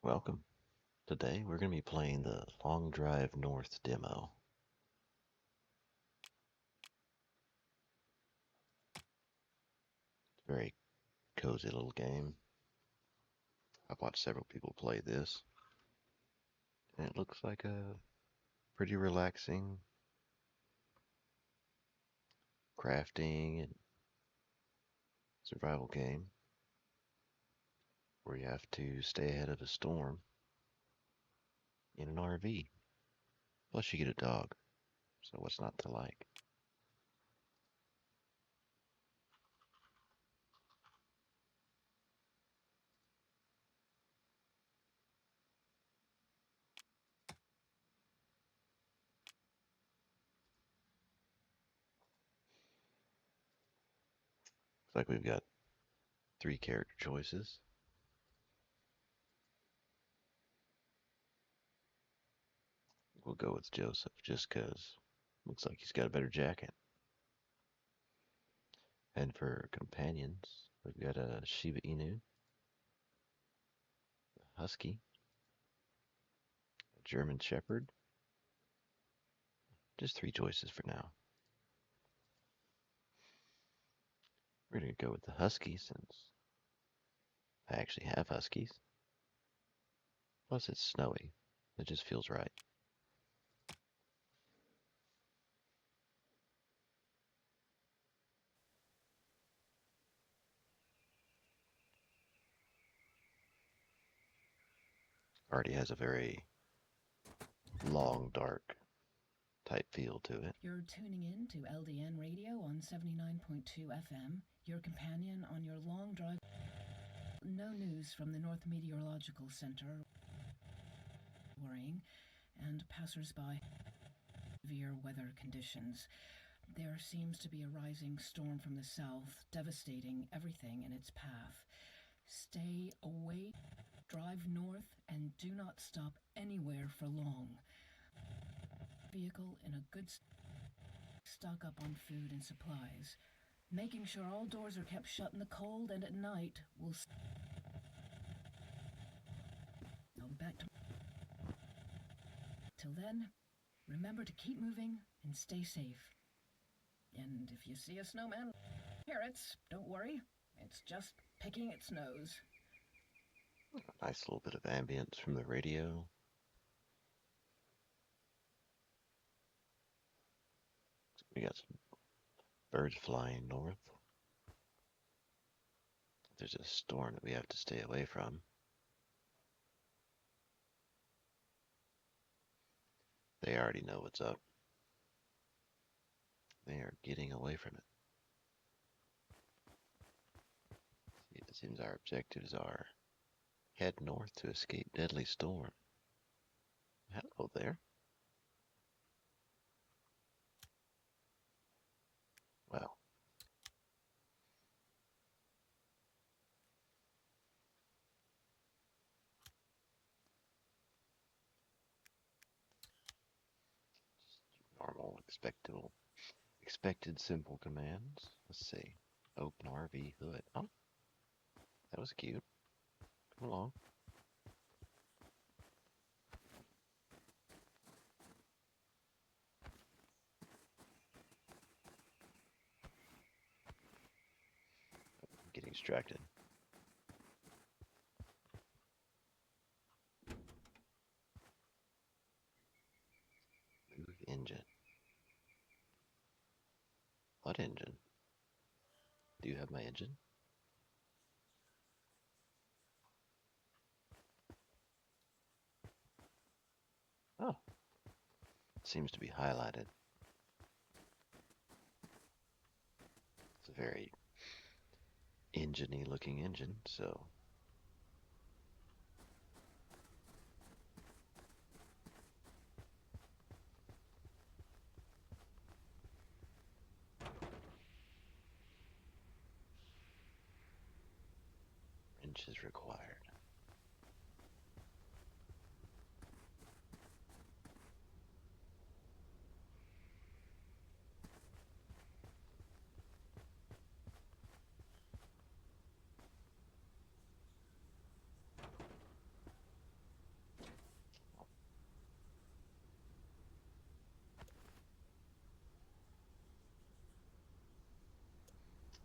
Welcome. Today we're going to be playing the Long Drive North demo. It's a very cozy little game. I've watched several people play this, and it looks like a pretty relaxing crafting and survival game where you have to stay ahead of a storm in an RV. Plus you get a dog, so what's not to like? Looks like we've got 3 character choices. We'll go with Joseph just 'cause looks like he's got a better jacket. And for companions, we've got a Shiba Inu, a Husky, a German Shepherd. Just 3 choices for now. We're going to go with the Husky since I actually have Huskies. Plus it's snowy. It just feels right. Already has a very long, dark type feel to it. You're tuning in to LDN Radio on 79.2 FM, your companion on your long drive. No news from the North Meteorological Center. Worrying, and passers-by. Severe weather conditions. There seems to be a rising storm from the south, devastating everything in its path. Stay away, drive north, and do not stop anywhere for long. Vehicle in a good stock up on food and supplies. Making sure all doors are kept shut in the cold and at night will... I'll be back to... Till then, remember to keep moving and stay safe. And if you see a snowman, carrots, don't worry. It's just picking its nose. A nice little bit of ambience from the radio. We got some birds flying north. There's a storm that we have to stay away from. They already know what's up. They are getting away from it. See, it seems our objectives are head north to escape deadly storm. Hello there. Well, normal, expected simple commands. Let's see. Open RV hood. Oh, that was cute. Come along. I'm getting distracted. Move engine. What engine? Do you have my engine? Oh, it seems to be highlighted. It's a very engine-y looking engine, so wrench is required.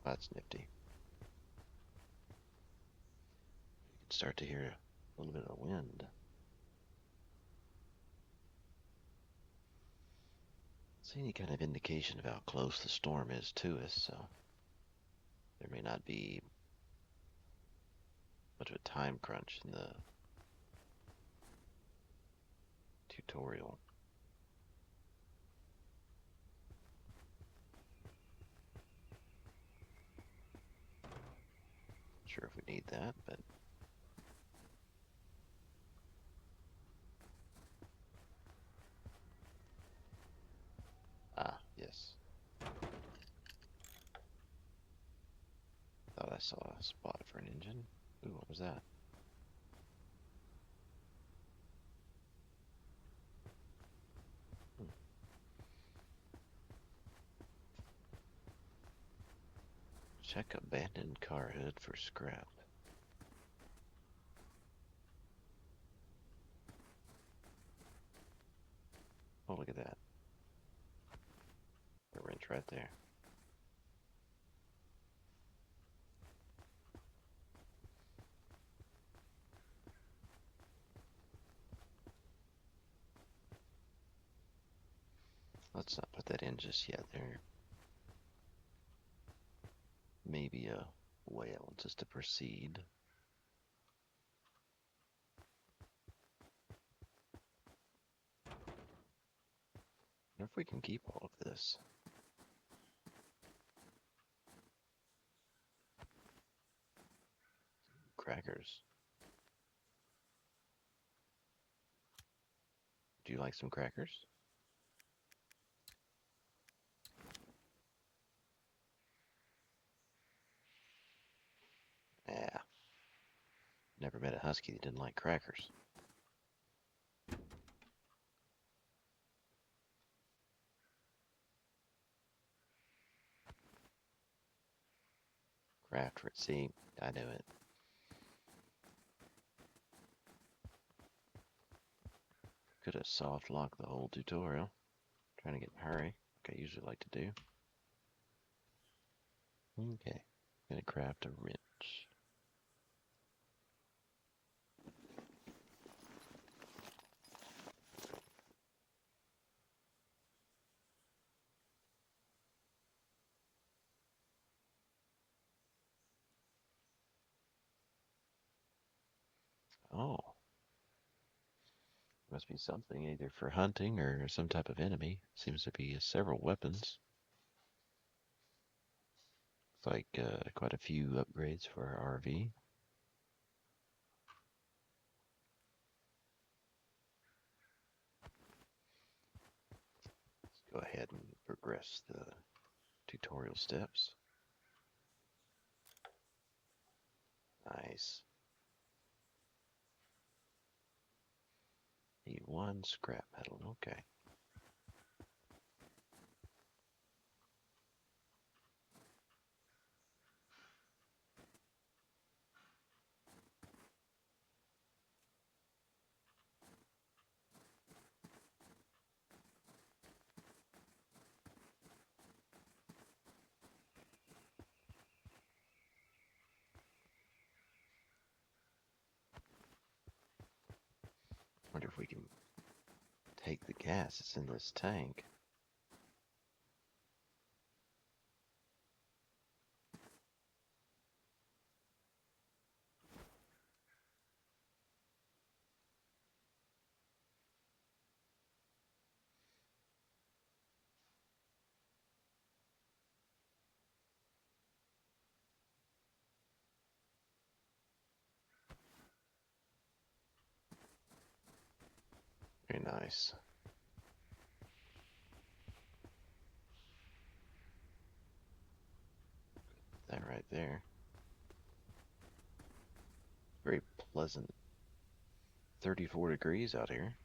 That's nifty. You can start to hear a little bit of wind. See any kind of indication of how close the storm is to us, so there may not be much of a time crunch in the tutorial. Not sure if we need that, but yes. Thought I saw a spot for an engine. Ooh, what was that? Check abandoned car hood for scrap. Oh, look at that. The wrench right there. Let's not put that in just yet. There may be a way it wants us to proceed. I wonder if we can keep all of this. Crackers. Do you like some crackers? Yeah. Never met a husky that didn't like crackers. Craft for it. See, I knew it. Could have soft locked the whole tutorial. Trying to get in a hurry, like I usually like to do. Okay. Gonna craft a wrench. Oh. Must be something either for hunting or some type of enemy. Seems to be several weapons. Looks like quite a few upgrades for our RV. Let's go ahead and progress the tutorial steps. Nice. Need one scrap metal. Okay. Wonder if we can take the gas that's in this tank. Very nice. That right there. Very pleasant. 34 degrees out here.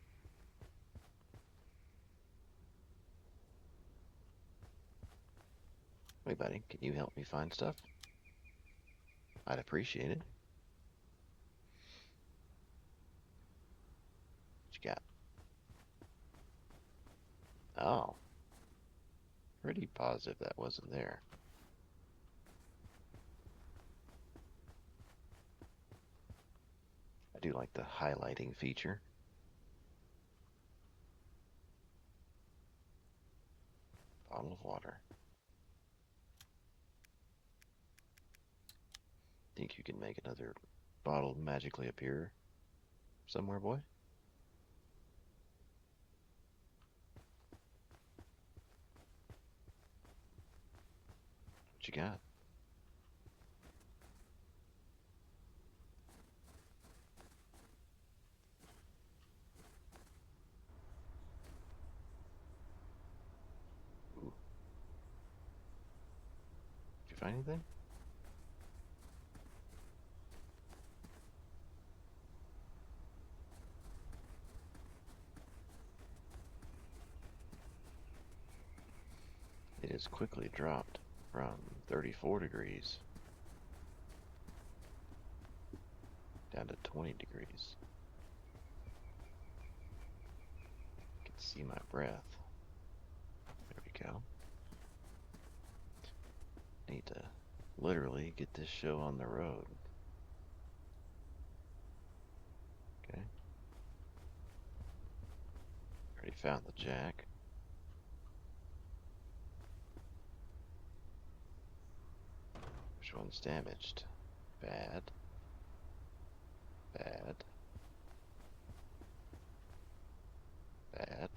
Hey buddy, can you help me find stuff? I'd appreciate it. What you got? Oh. Pretty positive that wasn't there. do like the highlighting feature. Bottle of water. Think you can make another bottle magically appear somewhere, boy? What you got? Ooh. Did you find anything? It has quickly dropped from 34 degrees down to 20 degrees. I can see my breath. There we go. Need to literally get this show on the road. Okay. Already found the jack. Which one's damaged? Bad. Bad. Bad.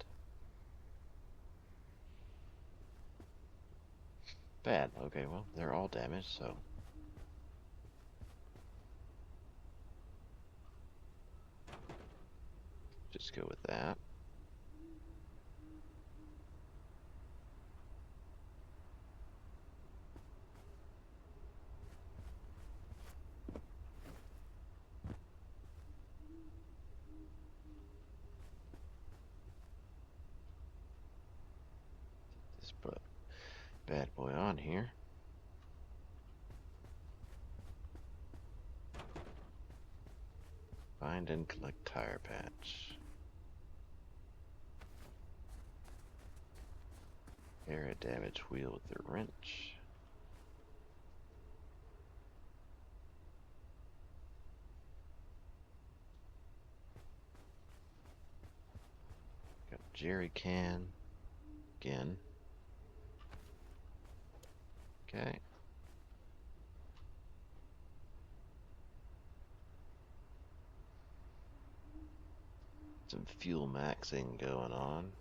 Bad. Okay, well, they're all damaged, so just go with that. Just put bad boy on here. Find and collect tire patch. Repair a damaged wheel with the wrench. Got jerry can again. Okay. Some fuel maxing going on.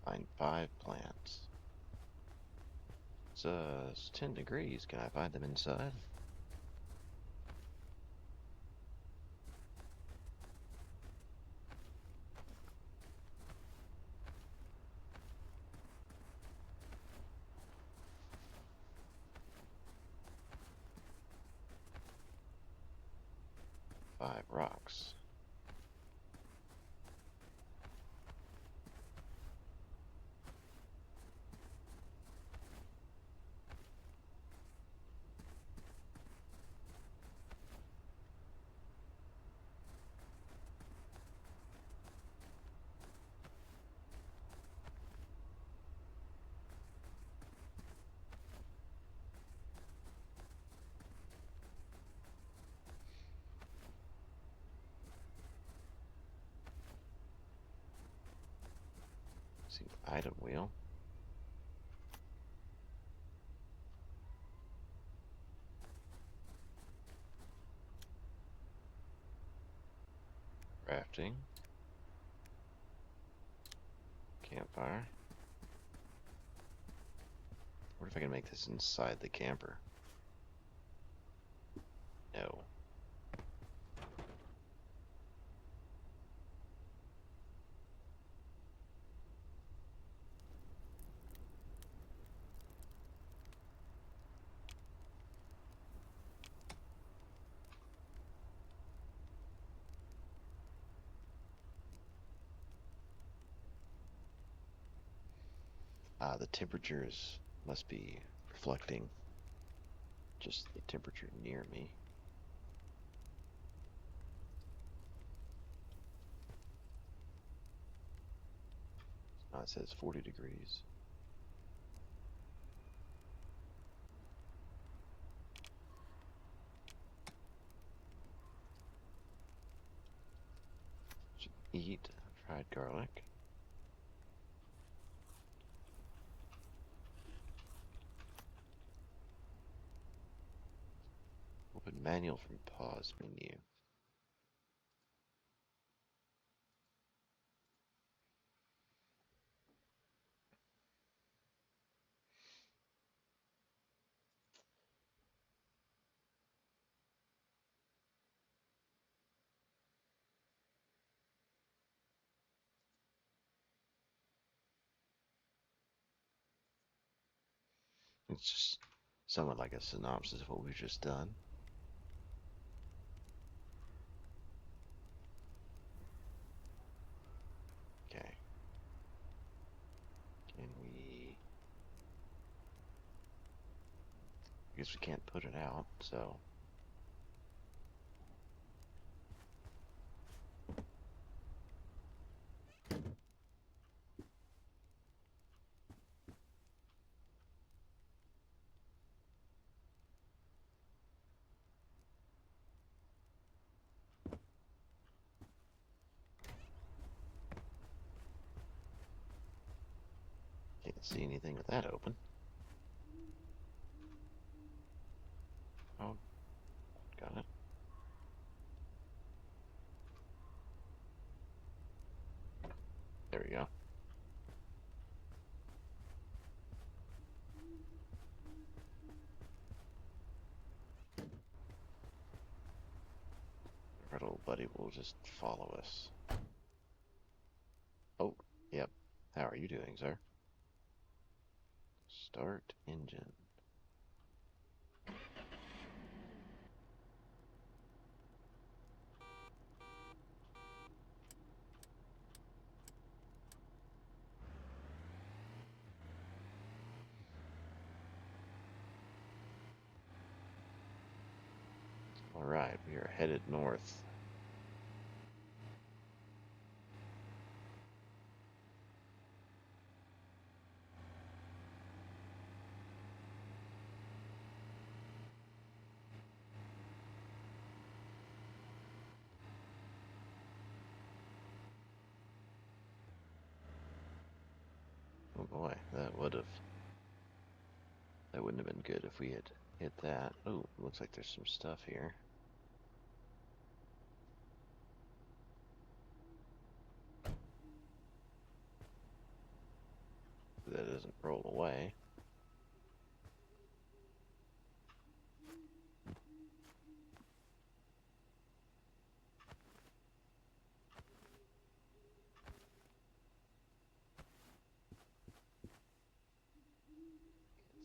Find 5 plants. It's 10 degrees. Can I find them inside? Five rocks. See, item wheel. Crafting. Campfire. What if I can make this inside the camper? No. The temperatures must be reflecting just the temperature near me. It's it says 40 degrees. Should eat fried garlic. Open manual from pause menu. It's just somewhat like a synopsis of what we've just done. Okay. Can we... I guess we can't put it out, so... Can't see anything with that open. Oh, got it. There we go. Our little buddy will just follow us. Oh, yep. How are you doing, sir? Start engine. Alright, we are headed north. Oh boy, that wouldn't have been good if we had hit that. Oh, looks like there's some stuff here. That doesn't roll away.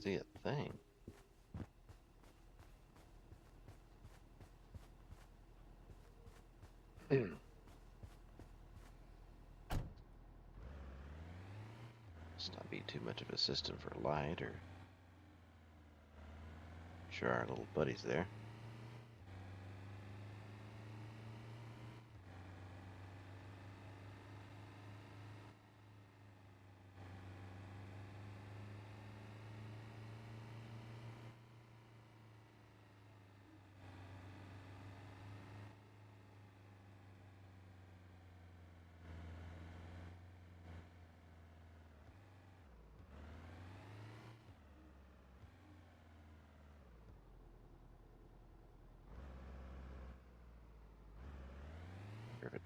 See a thing. Must not be too much of a system for light, or sure our little buddy's there.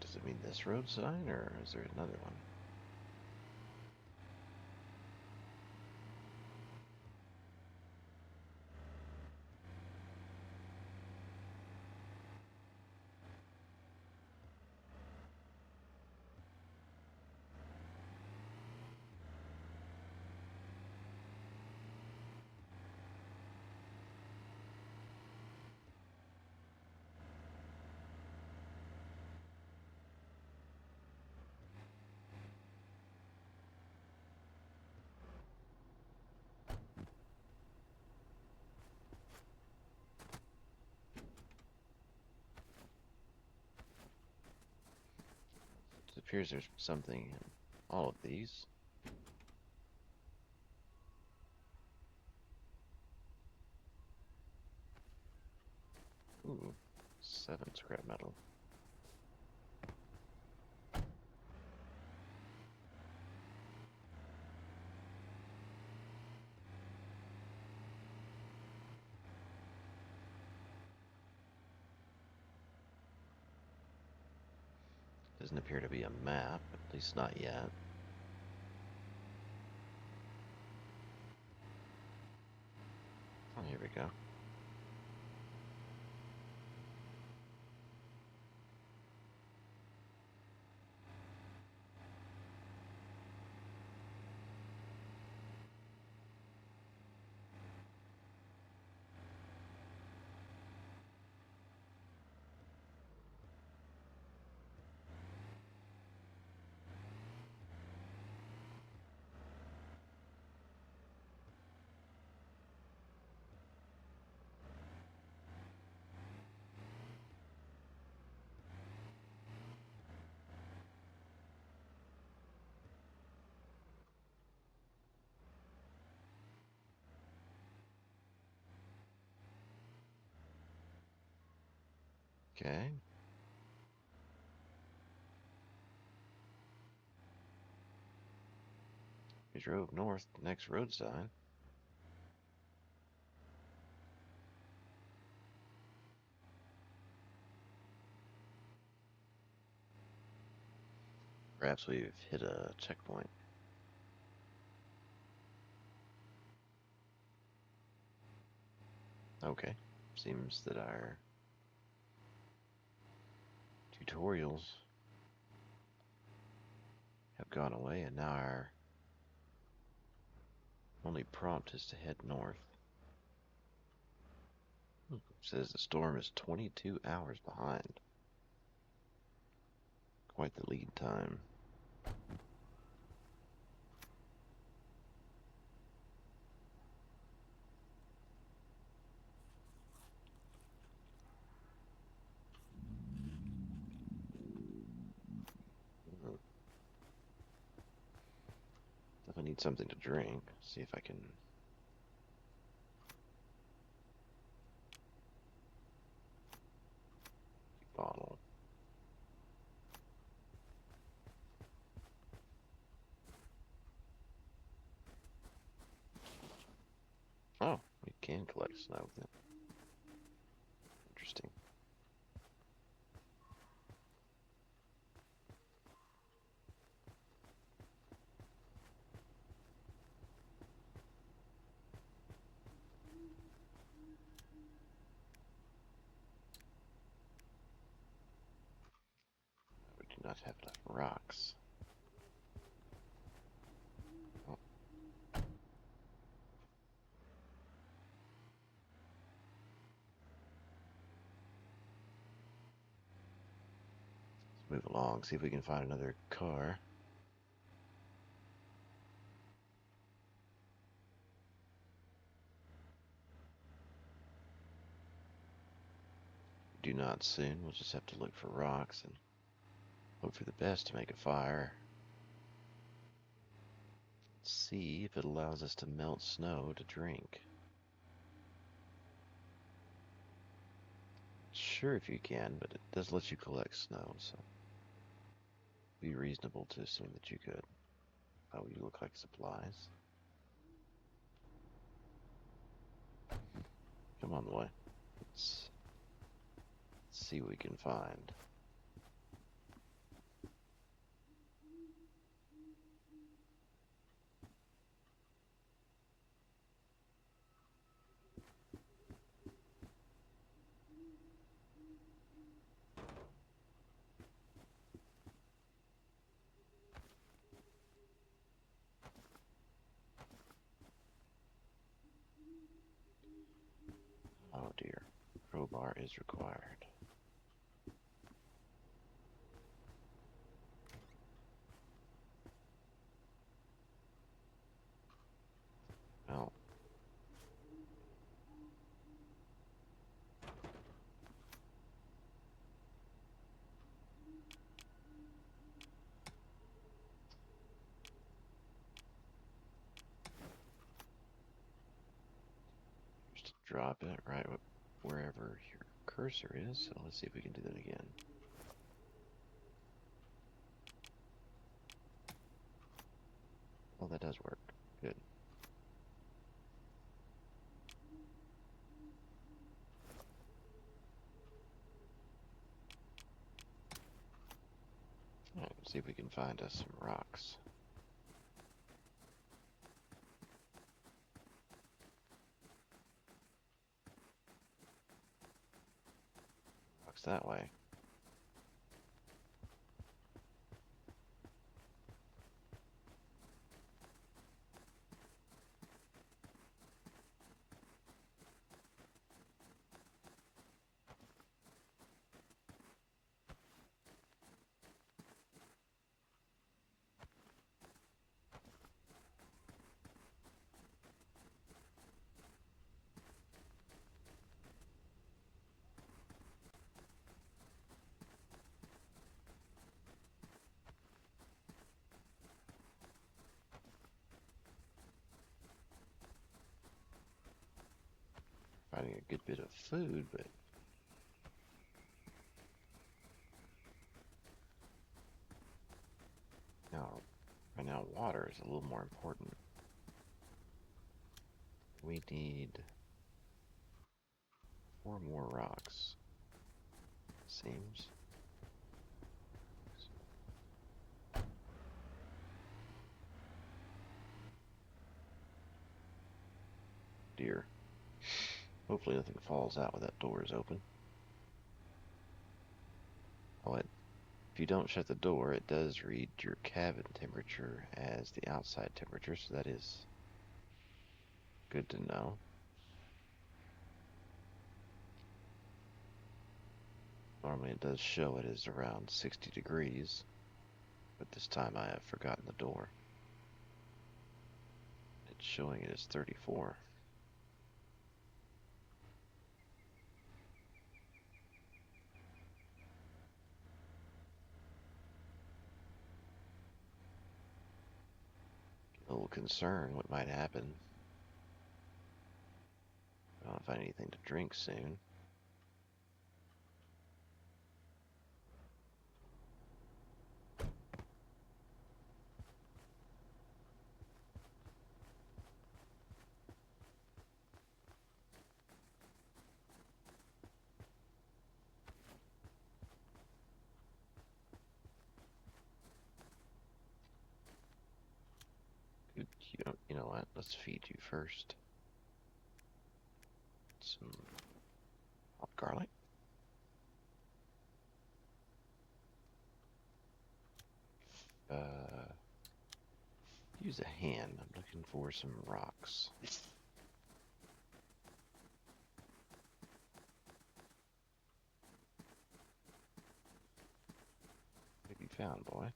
Does it mean this road sign, or is there another one? It appears there's something in all of these. Ooh, 7 scrap metal. Doesn't appear to be a map, at least not yet. Oh, here we go. Okay. We drove north, the next roadside. Perhaps we've hit a checkpoint. Okay. Seems that our tutorials have gone away, and now our only prompt is to head north. It says the storm is 22 hours behind. Quite the lead time. Definitely need something to drink. See if I can. Bottle. Oh, we can collect snow with it. Interesting. We do not have enough rocks. Oh, let's move along, see if we can find another car. Do not soon. We'll just have to look for rocks and hope for the best to make a fire. Let's see if it allows us to melt snow to drink. Sure, if you can, but it does let you collect snow, so it'd be reasonable to assume that you could. Oh, you look like supplies. Come on the way. Let's see what we can find. Oh dear. Crowbar is required. Well, just drop it right wherever here. cursor is, so let's see if we can do that again. Oh, that does work. Good. Alright, let's see if we can find us some rocks. Rocks that way. Finding a good bit of food, but now, right now water is a little more important. We need 4 more rocks. Seems. Dear. Hopefully nothing falls out when that door is open. Oh, if you don't shut the door, it does read your cabin temperature as the outside temperature, so that is good to know. Normally it does show it as around 60 degrees, but this time I have forgotten the door. It's showing it as 34. A little concerned what might happen. I don't find anything to drink soon. Good, you know what? Let's feed you first. Some hot garlic. Use a hand. I'm looking for some rocks. What have you found, boy?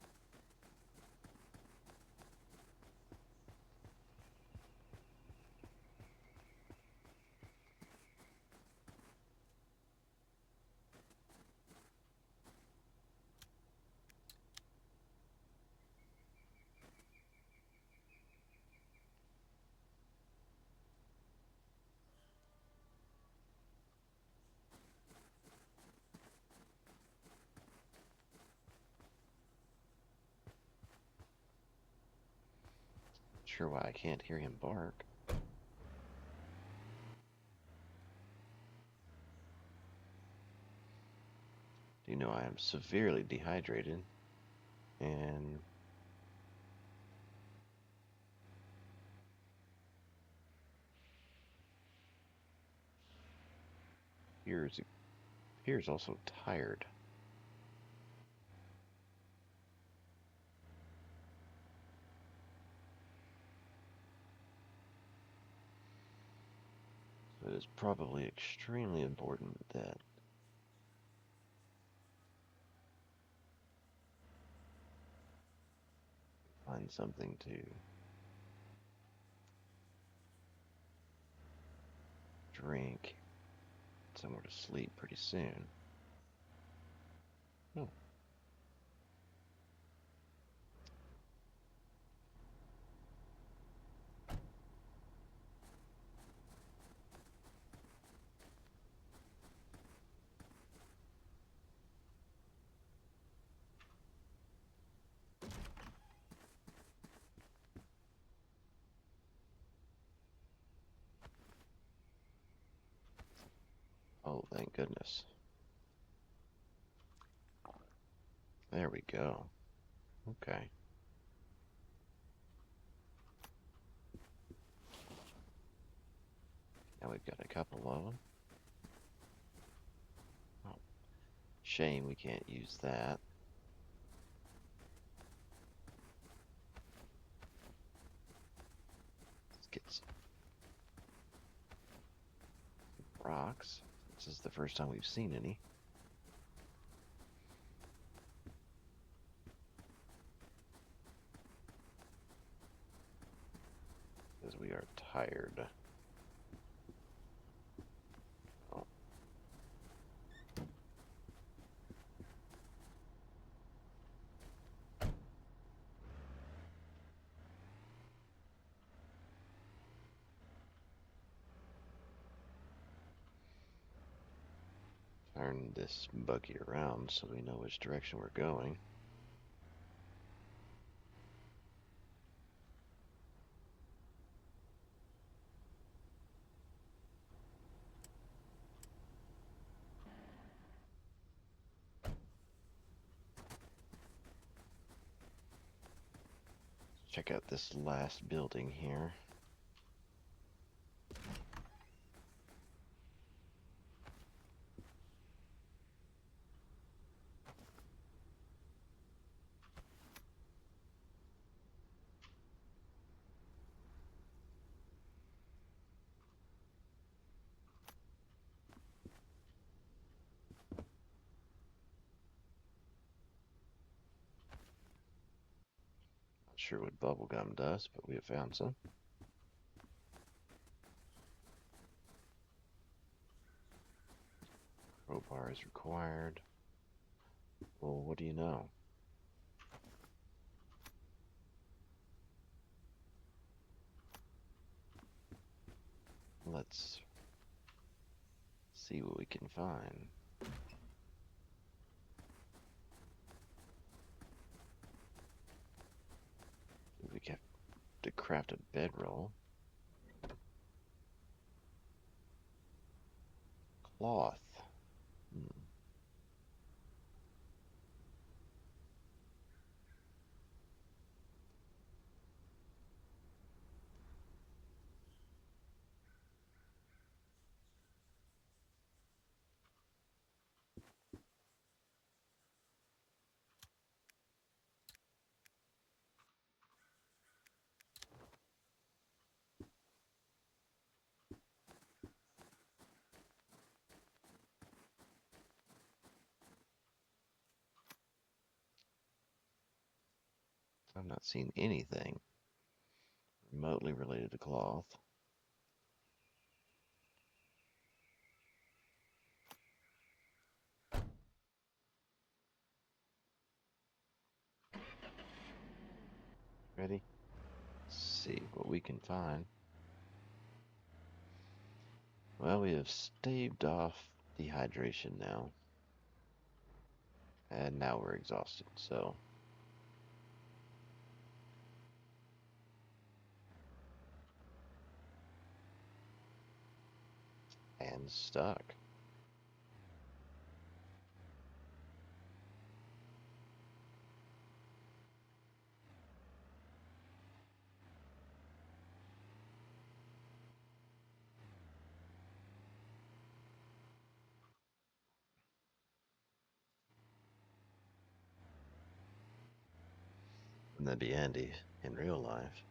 Sure why I can't hear him bark. You know I am severely dehydrated, and here's also tired. So it is probably extremely important that find something to drink, somewhere to sleep pretty soon. Oh. Oh, thank goodness. There we go. Okay. Now we've got a couple of them. Oh, shame we can't use that. Let's get some rocks. This is the first time we've seen any. Because we are tired. Oh, turn this buggy around so we know which direction we're going. Check out this last building here. Not sure what bubblegum does, but we have found some. Crowbar is required. Well, what do you know? Let's see what we can find. We have to craft a bedroll. Cloth. Hmm. I've not seen anything remotely related to cloth. Ready? Let's see what we can find. Well, we have staved off dehydration now. And now we're exhausted, so. And stuck. And that'd be Andy in real life.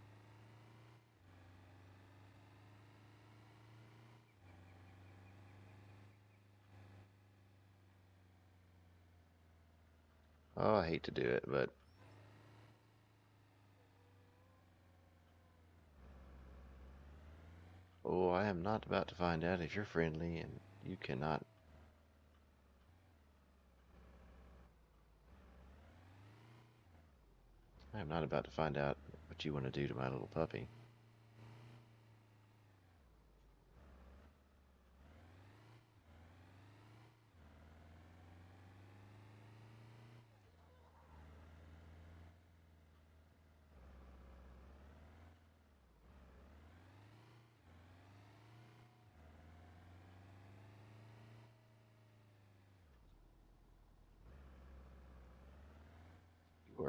Oh, I hate to do it, but oh, I am not about to find out if you're friendly and you cannot. I am not about to find out what you want to do to my little puppy.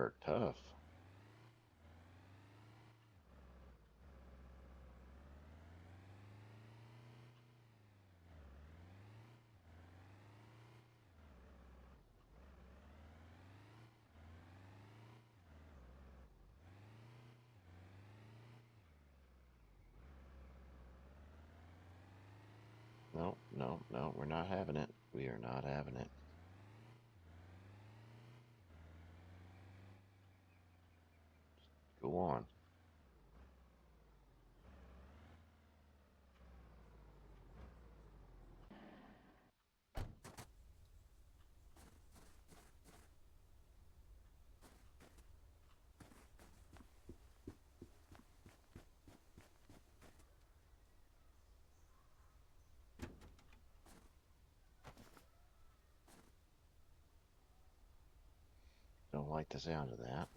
are tough. No, no, no, we're not having it. We are not having it. Go on. Don't like the sound of that.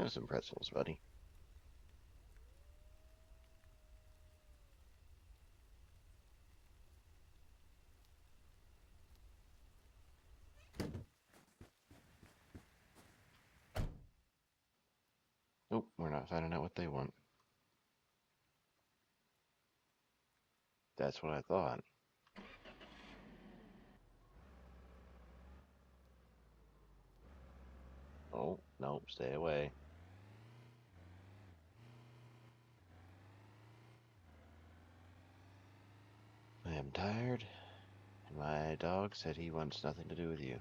Have some pretzels, buddy. Nope, we're not finding out what they want. That's what I thought. Oh, nope, stay away. I am tired, and my dog said he wants nothing to do with you.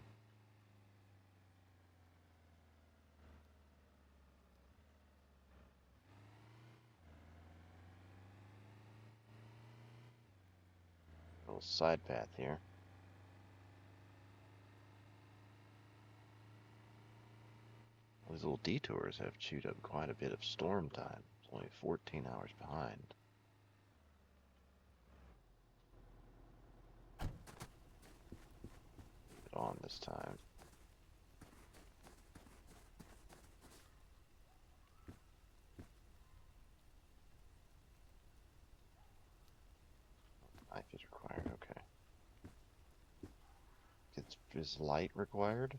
little side path here. These little detours have chewed up quite a bit of storm time. It's only 14 hours behind. Leave it on this time. Knife is required, okay. Is light required?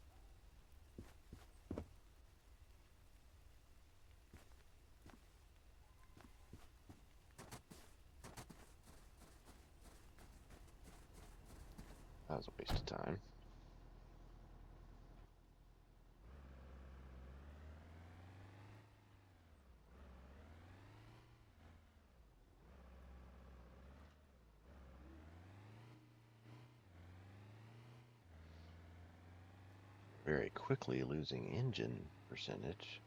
That was a waste of time. Very quickly losing engine percentage.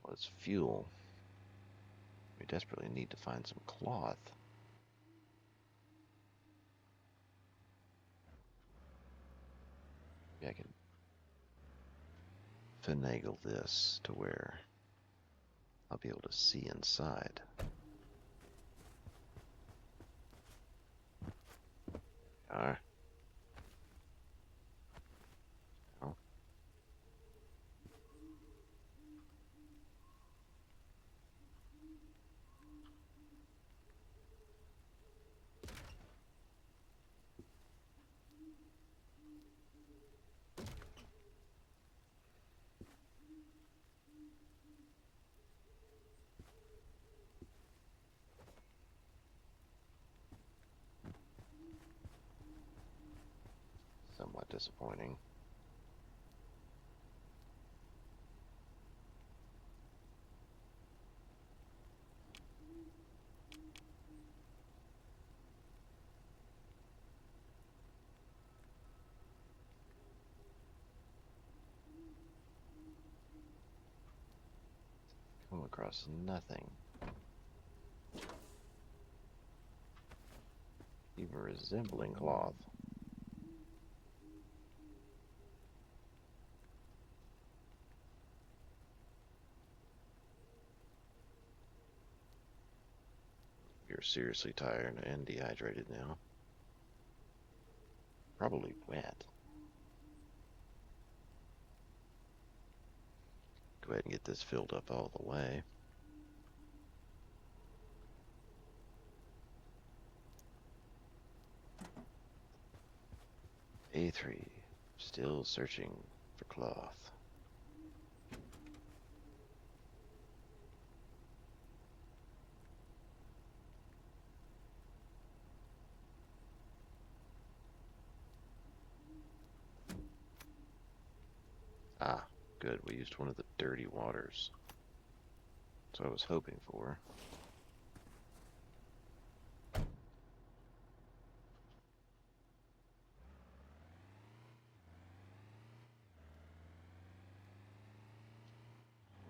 Was fuel. We desperately need to find some cloth. Maybe I can finagle this to where I'll be able to see inside. Alright. Oh. Somewhat disappointing. Come across nothing. Even resembling cloth. You're seriously tired and dehydrated now. Probably wet. Go ahead and get this filled up all the way. A3, still searching for cloth. Ah, good, we used one of the dirty waters. That's what I was hoping for.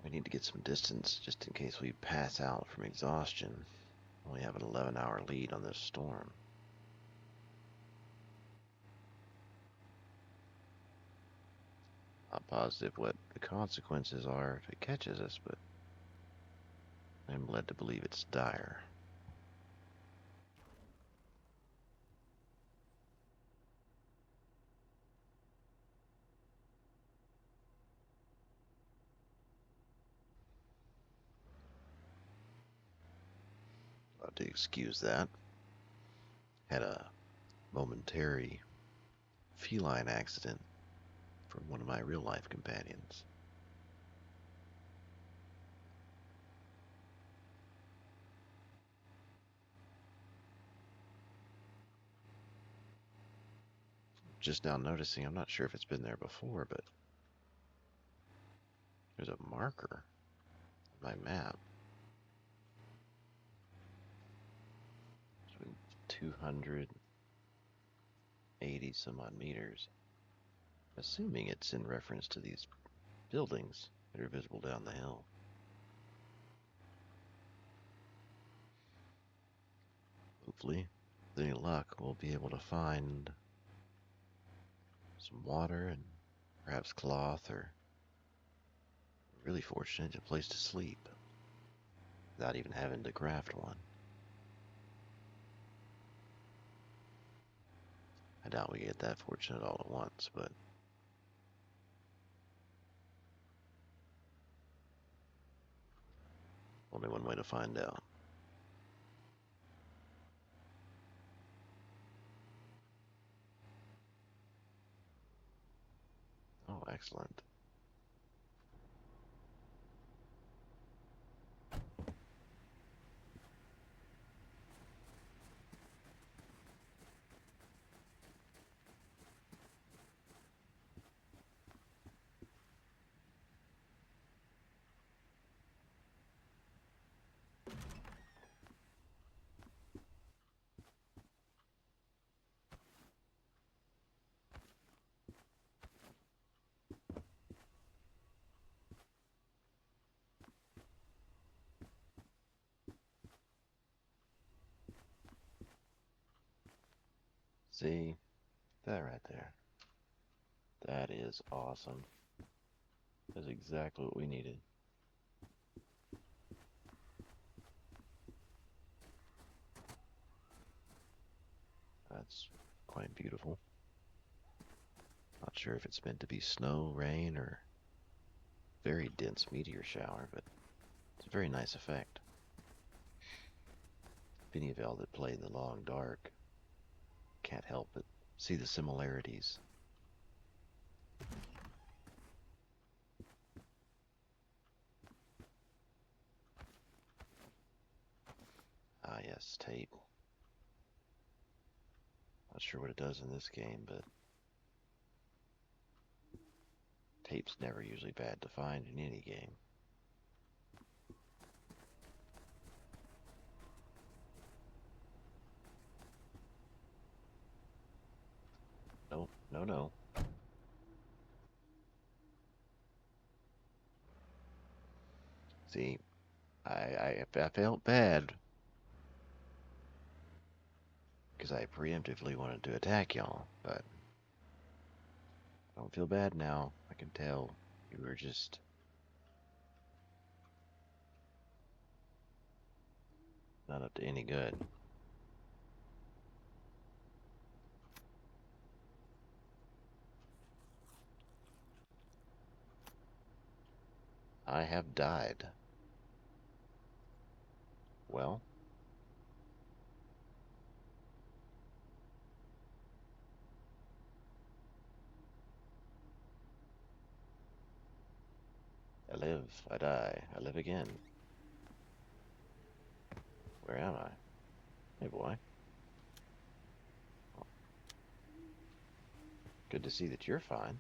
We need to get some distance just in case we pass out from exhaustion. We have an 11-hour lead on this storm. Not positive what the consequences are if it catches us, but I'm led to believe it's dire. To excuse that, had a momentary feline accident from one of my real-life companions. Just now noticing, I'm not sure if it's been there before, but there's a marker on my map. 280 some odd meters. Assuming it's in reference to these buildings that are visible down the hill. Hopefully, with any luck, we'll be able to find some water and perhaps cloth, or really fortunate, a place to sleep without even having to craft one. I doubt we get that fortunate all at once, but only one way to find out. Oh, excellent. See, that right there. That is awesome. That's exactly what we needed. That's quite beautiful. Not sure if it's meant to be snow, rain, or very dense meteor shower, but it's a very nice effect. If any of y'all that play in the long dark can't help but see the similarities. Ah yes, tape. Not sure what it does in this game, but tape's never usually bad to find in any game. No, no, no. See, I felt bad because I preemptively wanted to attack y'all, but I don't feel bad now. I can tell you were just not up to any good. I have died. Well, I live, I die, I live again. Where am I? Hey, boy. Good to see that you're fine.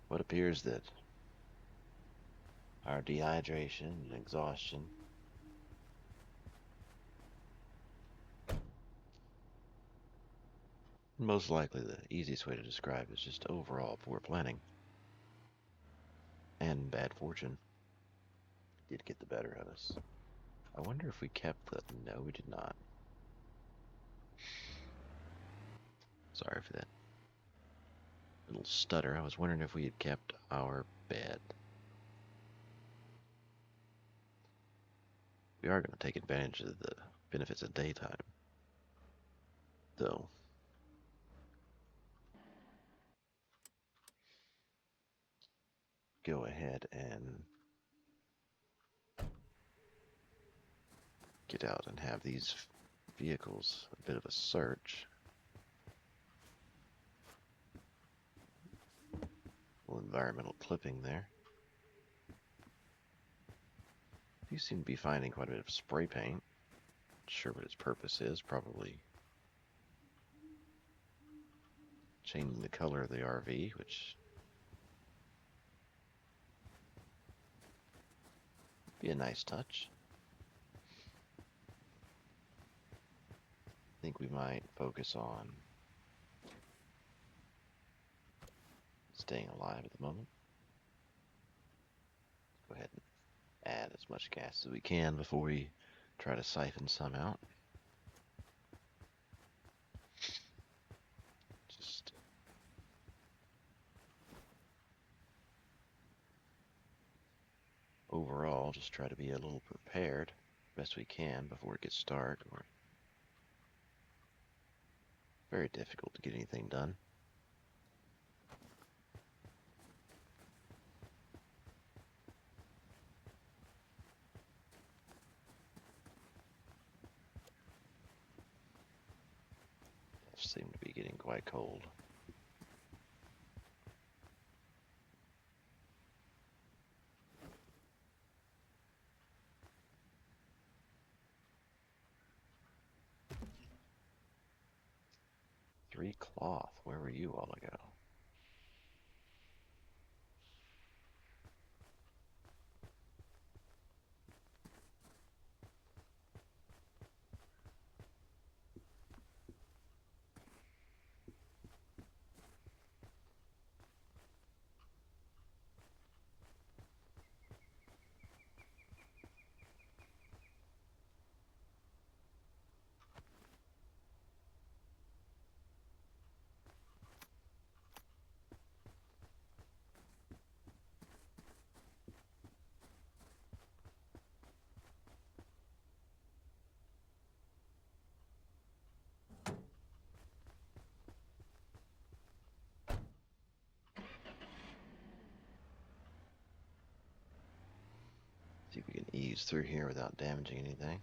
What appears that our dehydration and exhaustion most likely the easiest way to describe is just overall poor planning and bad fortune did get the better of us. I wonder if we kept the... No, we did not. Sorry for that little stutter. I was wondering if we had kept our bed. We are going to take advantage of the benefits of daytime, though. Go ahead and get out and have these vehicles a bit of a search. A little environmental clipping there. You seem to be finding quite a bit of spray paint. Not sure what its purpose is. Probably changing the color of the RV, which would be a nice touch. think we might focus on staying alive at the moment. Go ahead and add as much gas as we can before we try to siphon some out. Just overall, just try to be a little prepared best we can before it gets dark, or very difficult to get anything done. It seemed to be getting quite cold. Three cloth. Where were you all ago? See if we can ease through here without damaging anything.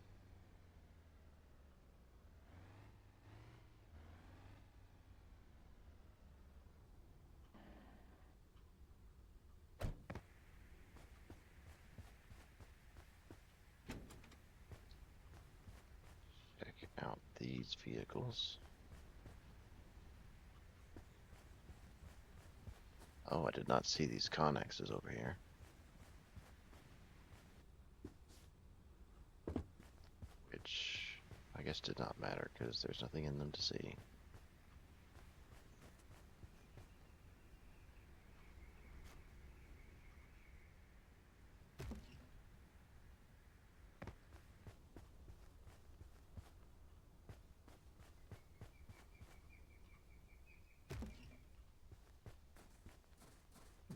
Check out these vehicles. Oh, I did not see these connexes over here. Which I guess did not matter because there's nothing in them to see.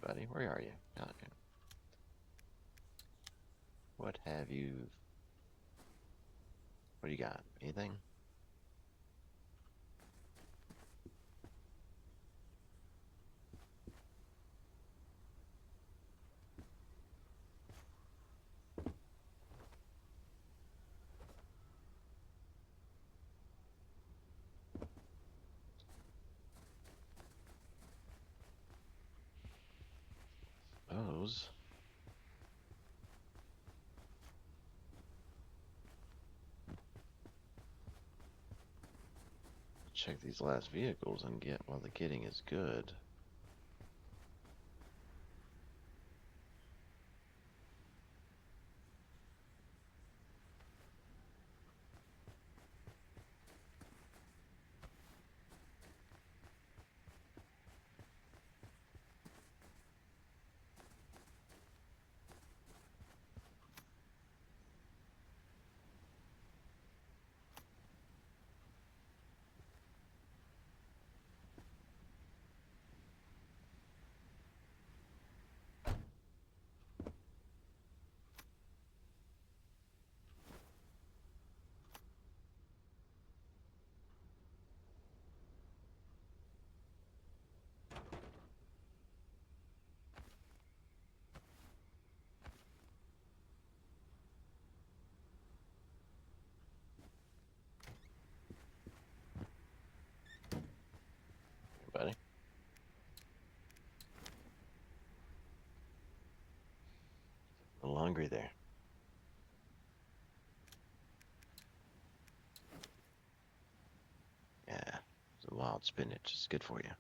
Buddy, where are you? Out here. What have you... What do you got? Anything? Those. Check these last vehicles and get while the getting is good. Buddy. A little hungry there. Yeah, the wild spinach is good for you.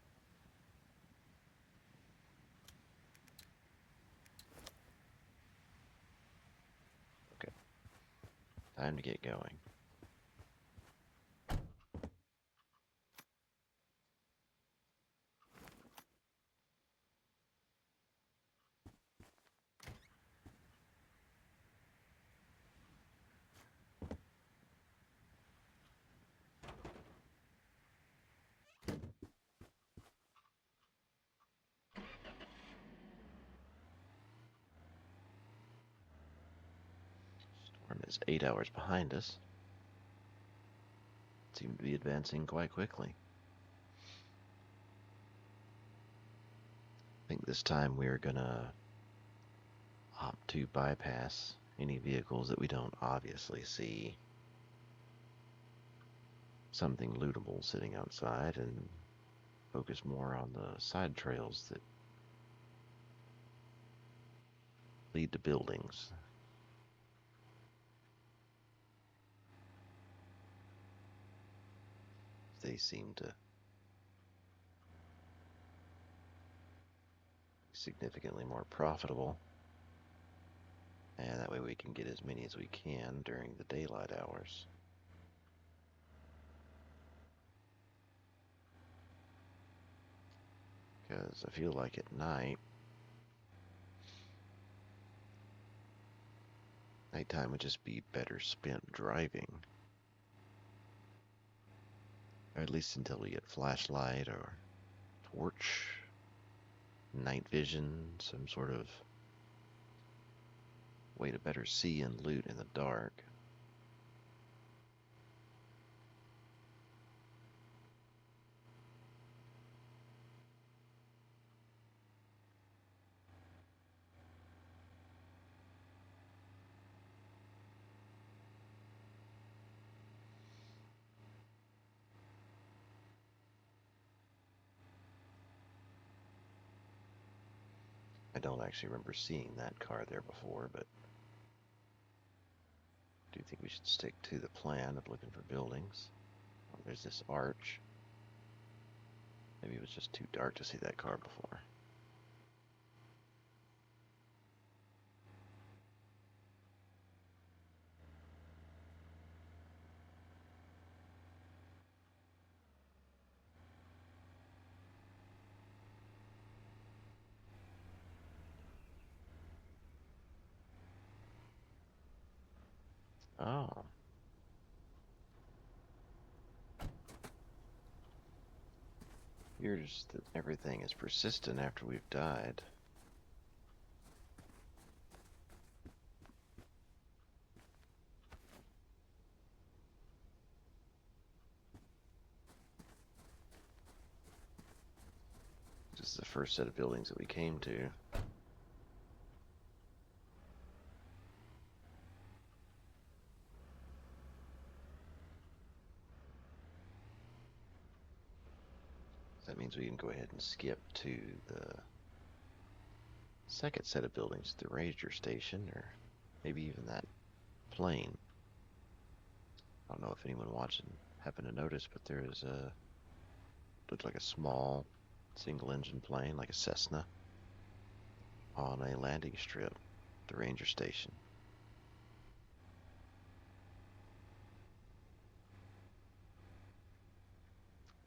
Okay, time to get going. is 8 hours behind us. Seem to be advancing quite quickly. I think this time we're gonna opt to bypass any vehicles that we don't obviously see something lootable sitting outside and focus more on the side trails that lead to buildings. They seem to be significantly more profitable, and that way we can get as many as we can during the daylight hours. Because I feel like at nighttime would just be better spent driving. Or at least until we get flashlight or torch, night vision, some sort of way to better see and loot in the dark. I don't actually remember seeing that car there before, but I do think we should stick to the plan of looking for buildings. Oh, there's this arch. Maybe it was just too dark to see that car before. Oh. Here's that everything is persistent after we've died. This is the first set of buildings that we came to. That means we can go ahead and skip to the second set of buildings, the ranger station, or maybe even that plane. I don't know if anyone watching happened to notice, but there is looked like a small single-engine plane, like a Cessna, on a landing strip, the ranger station.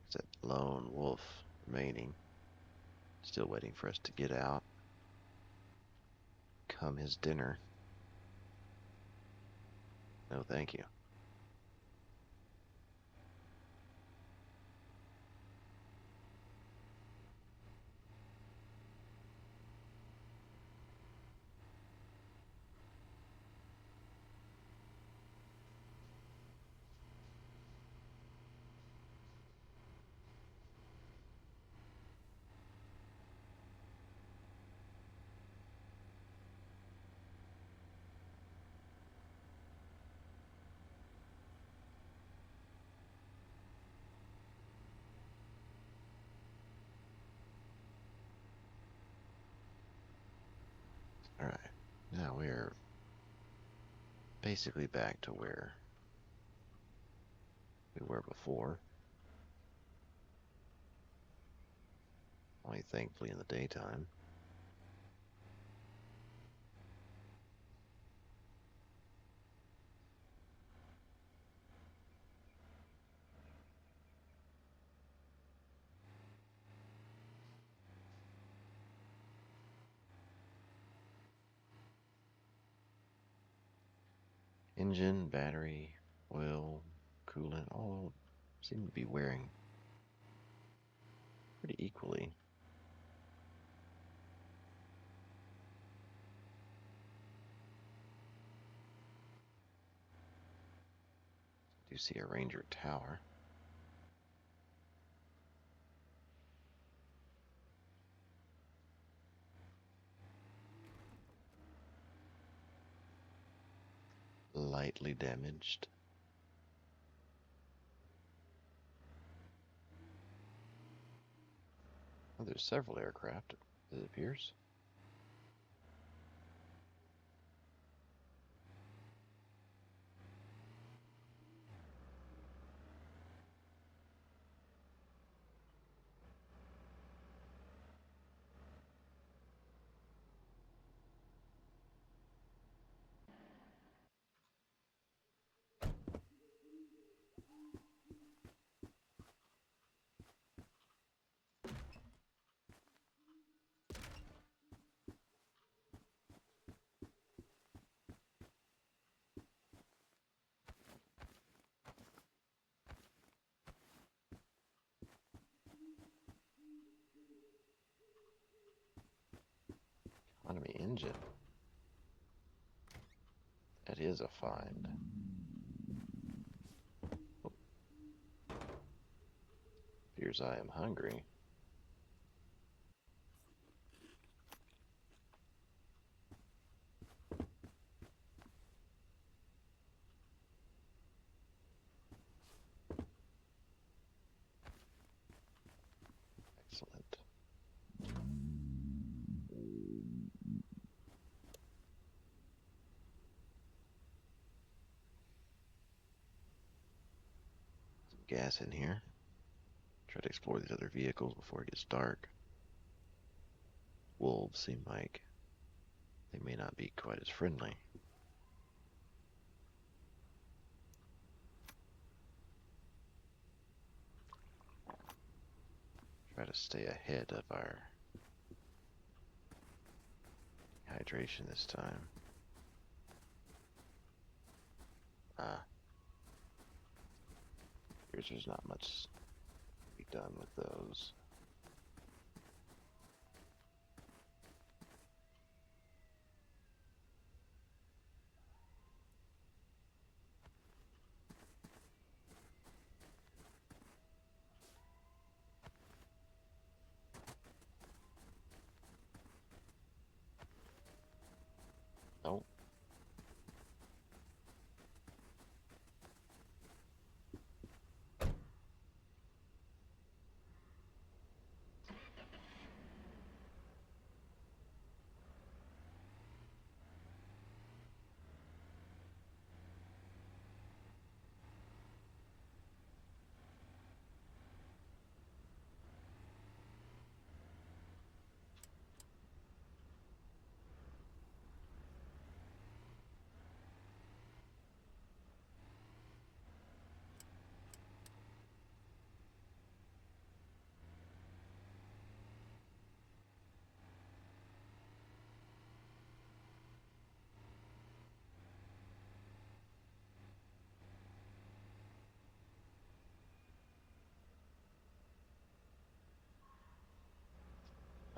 It's that lone wolf remaining, still waiting for us to get out. Come his dinner. No, thank you. Alright, now we're basically back to where we were before. Only thankfully in the daytime. Engine, battery, oil, coolant, all seem to be wearing pretty equally. do see a Ranger tower. Lightly damaged. Oh, there's several aircraft, it appears. Enemy engine. That is a find. Oh, appears I am hungry. Excellent. Some gas in here. Try to explore these other vehicles before it gets dark. Wolves seem like they may not be quite as friendly. Try to stay ahead of our hydration this time. Here's there's not much to be done with those. Nope.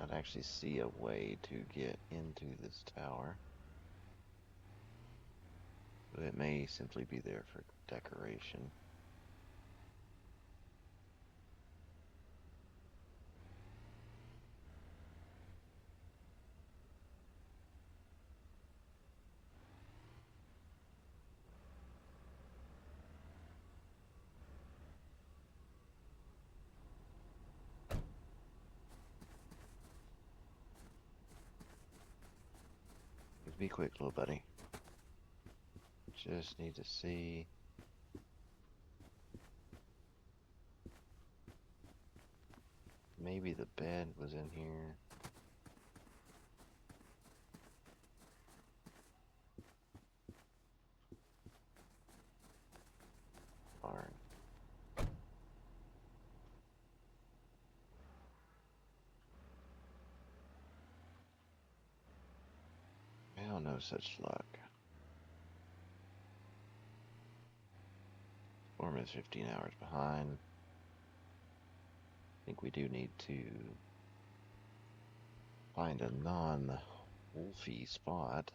I'd actually see a way to get into this tower. But it may simply be there for decoration. Be quick, little buddy. Just need to see. Maybe the bed was in here. Barn. Well, no such luck. Storm is 15 hours behind. I think we do need to find a non-wolfy spot.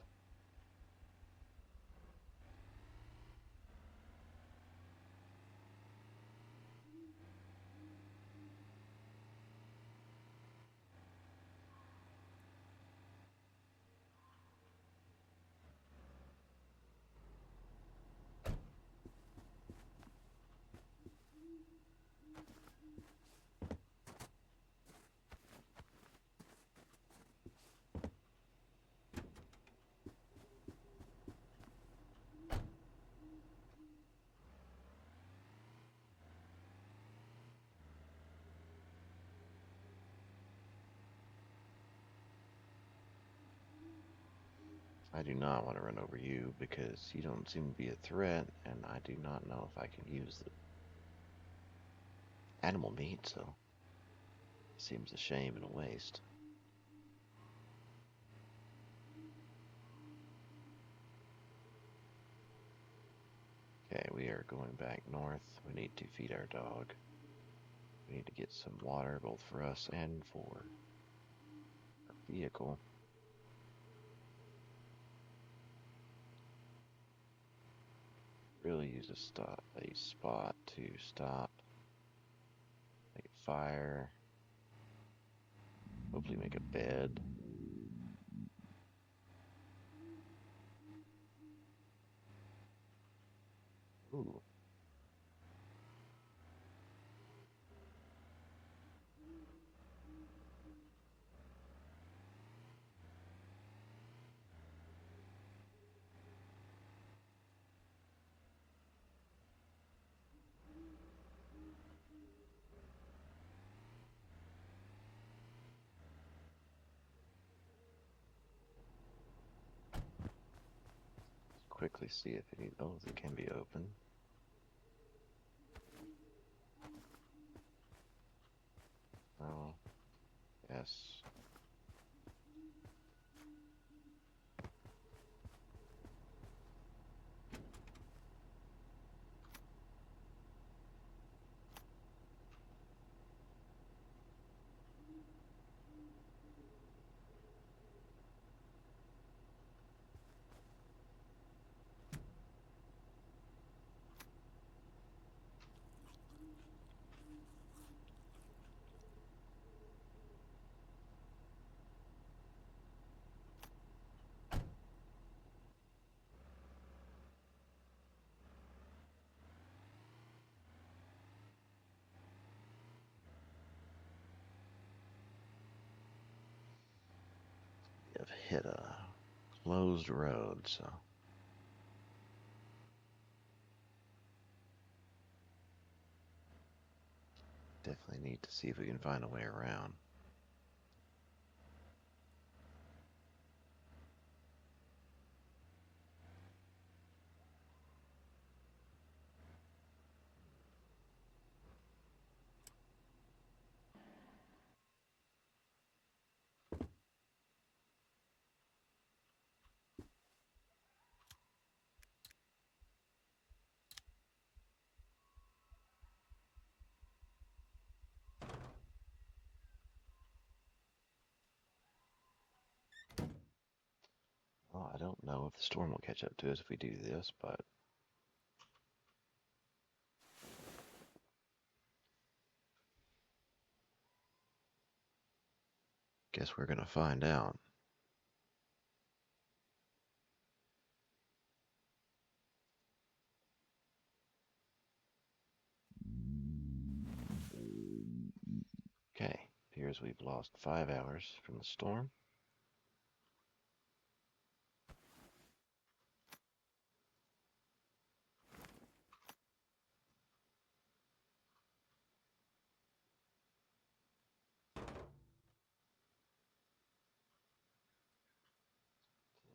I do not want to run over you because you don't seem to be a threat, and I do not know if I can use the animal meat, so it seems a shame and a waste. Okay, we are going back north. We need to feed our dog. We need to get some water both for us and for our vehicle. Really use a spot to stop, make a fire, hopefully make a bed. Ooh, quickly see if any of those can be opened. Oh, yes. We have hit a closed road, so definitely need to see if we can find a way around. Well, I don't know if the storm will catch up to us if we do this, but guess we're gonna find out. Okay, appears we've lost 5 hours from the storm.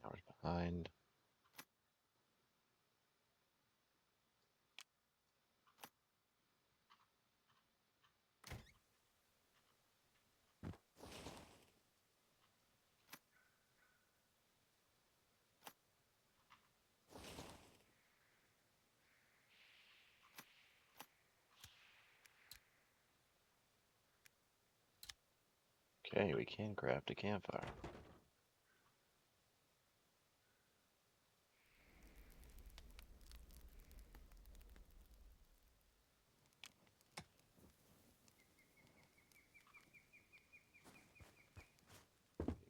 Hours behind. Okay, we can craft a campfire.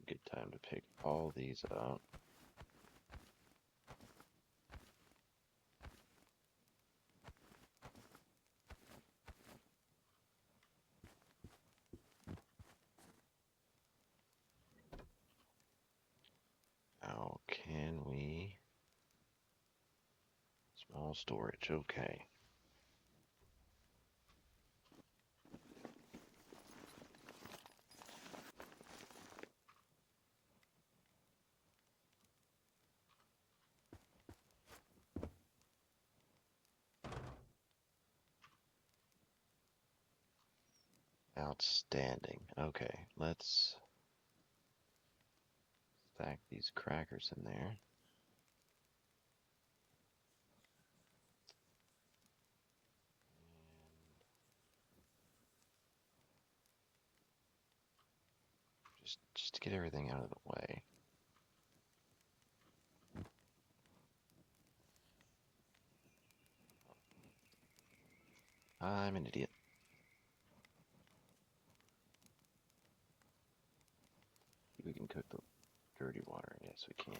Good time to pick all these up. How can we? Small storage, okay. Outstanding. Okay, let's stack these crackers in there. Just to get everything out of the way. I'm an idiot. We can cook the dirty water. Yes, we can.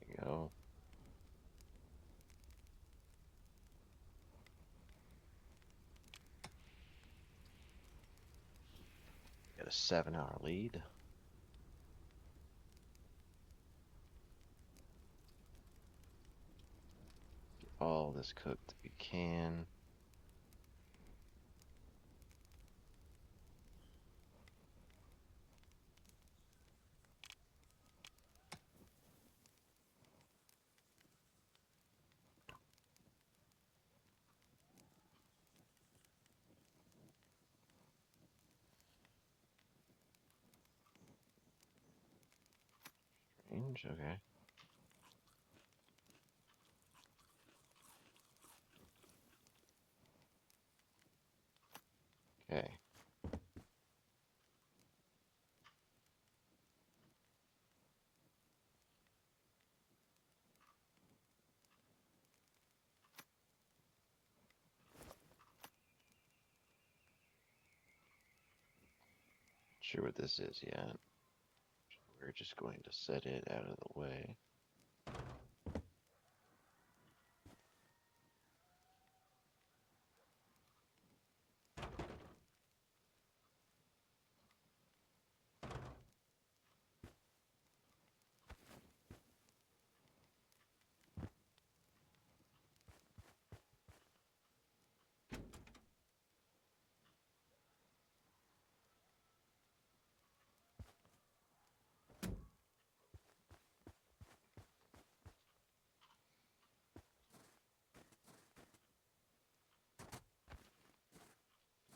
There you go. Got a 7-hour lead. Get all this cooked that we can. Strange, okay. Okay. Sure what this is yet. We're just going to set it out of the way.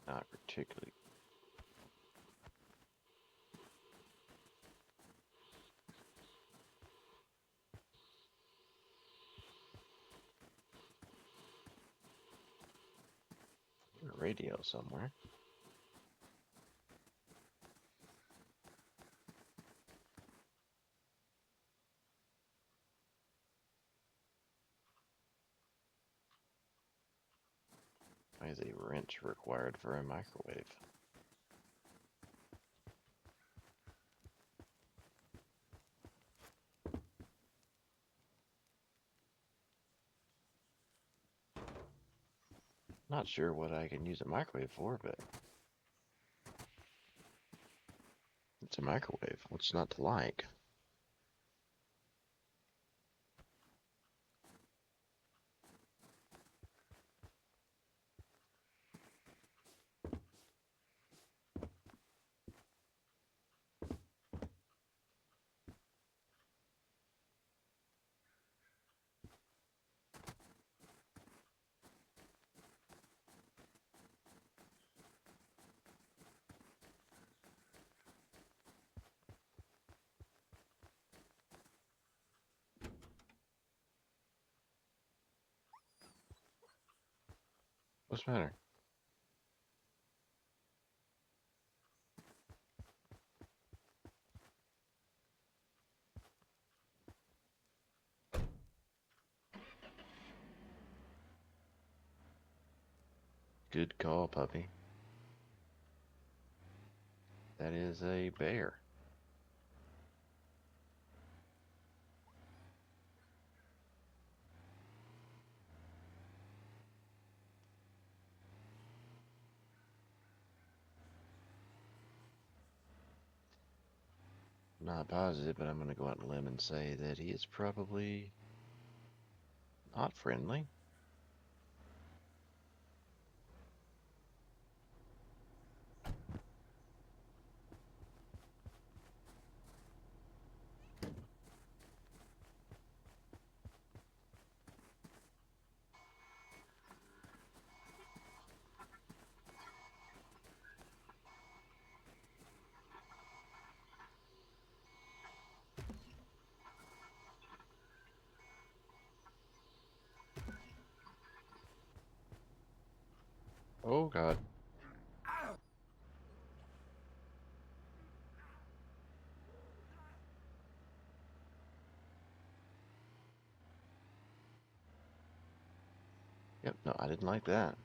Not particularly. A radio somewhere. Why is a wrench required for a microwave? Not sure what I can use a microwave for, but it's a microwave. What's not to like? What's the matter? Good call, puppy. That is a bear. Not positive, but I'm going to go out on a limb and say that he is probably not friendly. Oh, God. Yep, no, I didn't like that.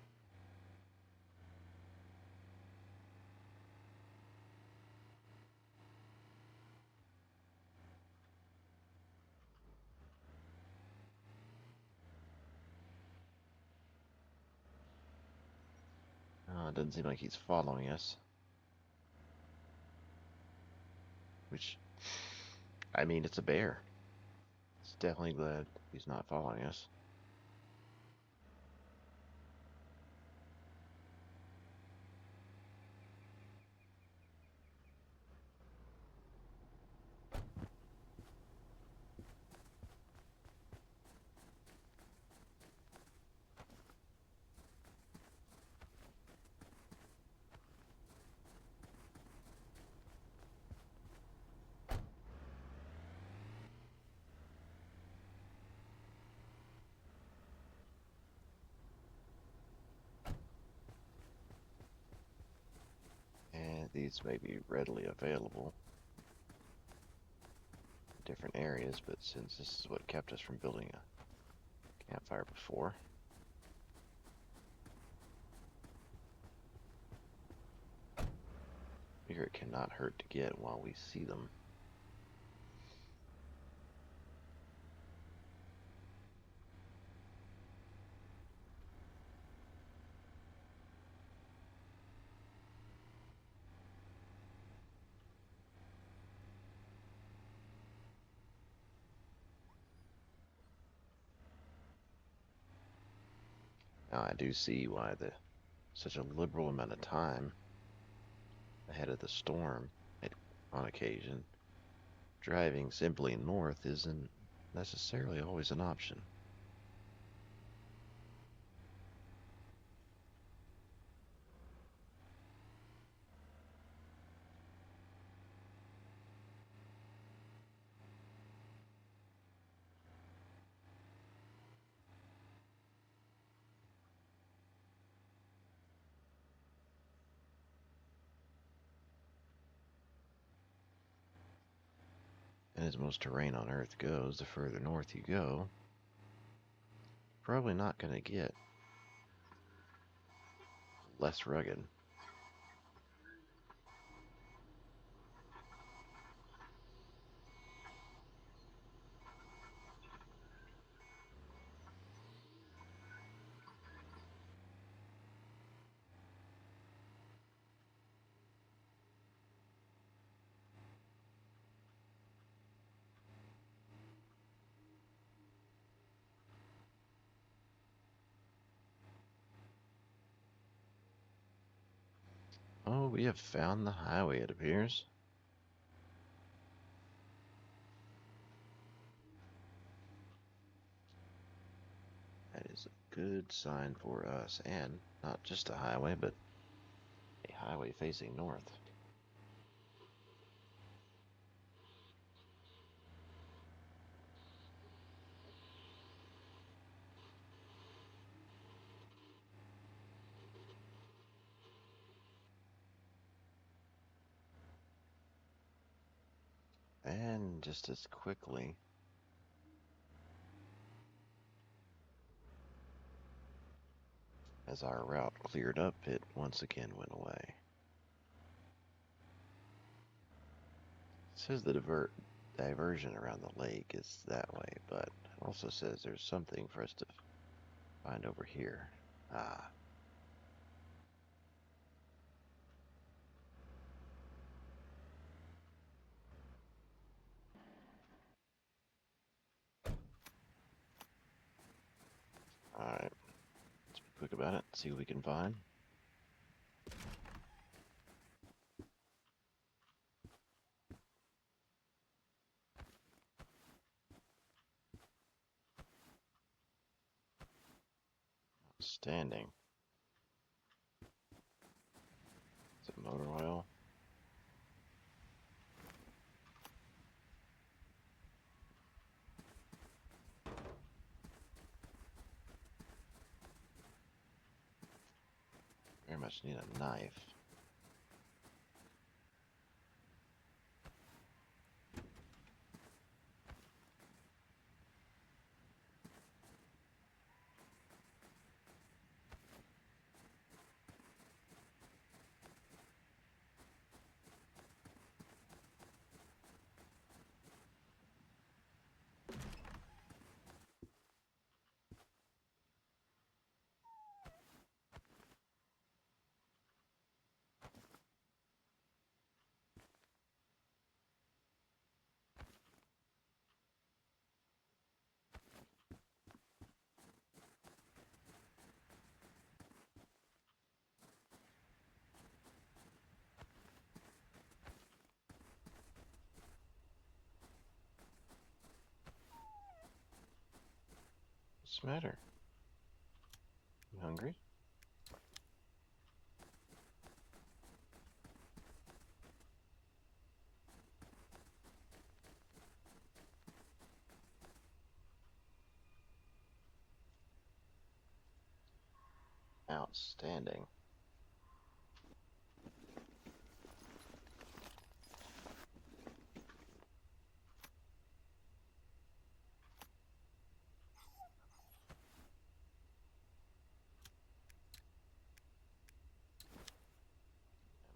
It doesn't seem like he's following us. Which, I mean, it's a bear. It's definitely glad he's not following us. And these may be readily available in different areas, but since this is what kept us from building a campfire before, I figure it cannot hurt to get while we see them. Now I do see why such a liberal amount of time ahead of the storm on occasion. Driving simply north isn't necessarily always an option. And as most terrain on Earth goes, the further north you go, probably not going to get less rugged. Oh, we have found the highway, it appears. That is a good sign for us, and not just a highway, but a highway facing north. And just as quickly as our route cleared up, it once again went away. It says the diversion around the lake is that way, but it also says there's something for us to find over here. Ah, about it, see what we can find. Outstanding. Is it motor oil? Very much need a knife. What's the matter? You hungry? Outstanding. And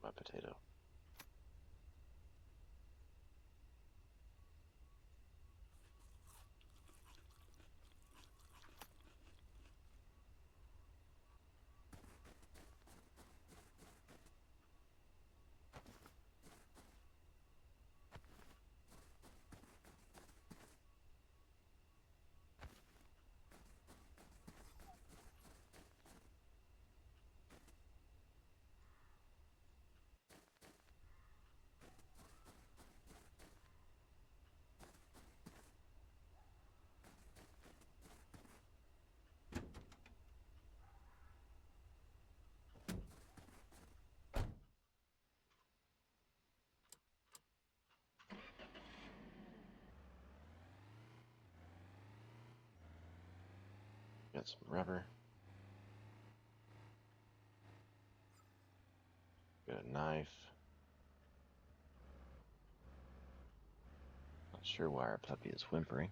my potato. Got some rubber. Got a knife. Not sure why our puppy is whimpering.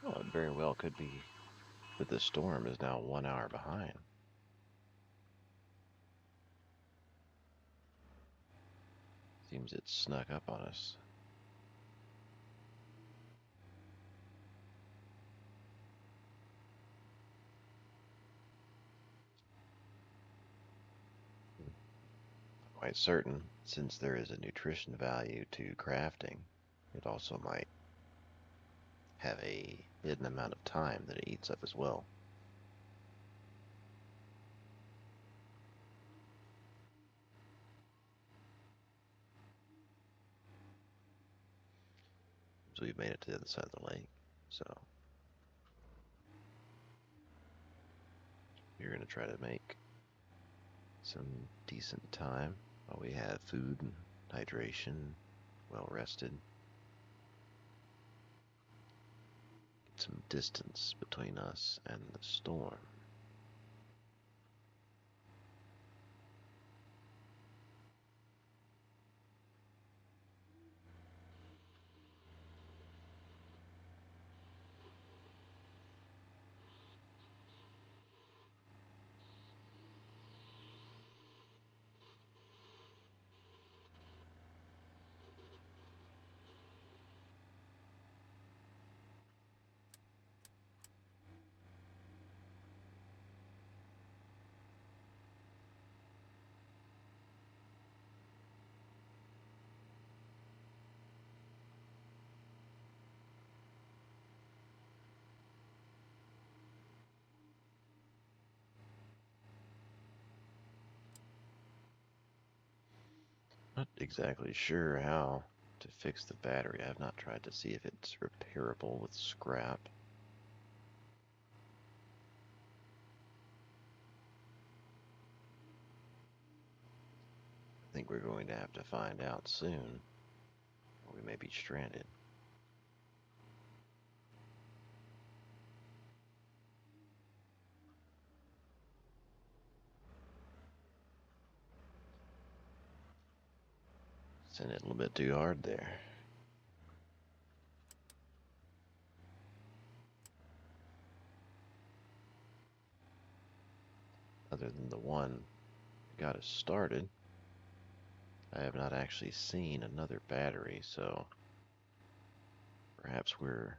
Oh, it very well could be that the storm is now 1 hour behind. Seems it snuck up on us. Quite certain, since there is a nutrition value to crafting, it also might have a hidden amount of time that it eats up as well. So we've made it to the other side of the lake, so we're going to try to make some decent time while we have food and hydration, well rested. Get some distance between us and the storm. exactly sure how to fix the battery. I have not tried to see if it's repairable with scrap. I think we're going to have to find out soon, or we may be stranded. Sent it a little bit too hard there. Other than the one that got us started, I have not actually seen another battery, so perhaps we're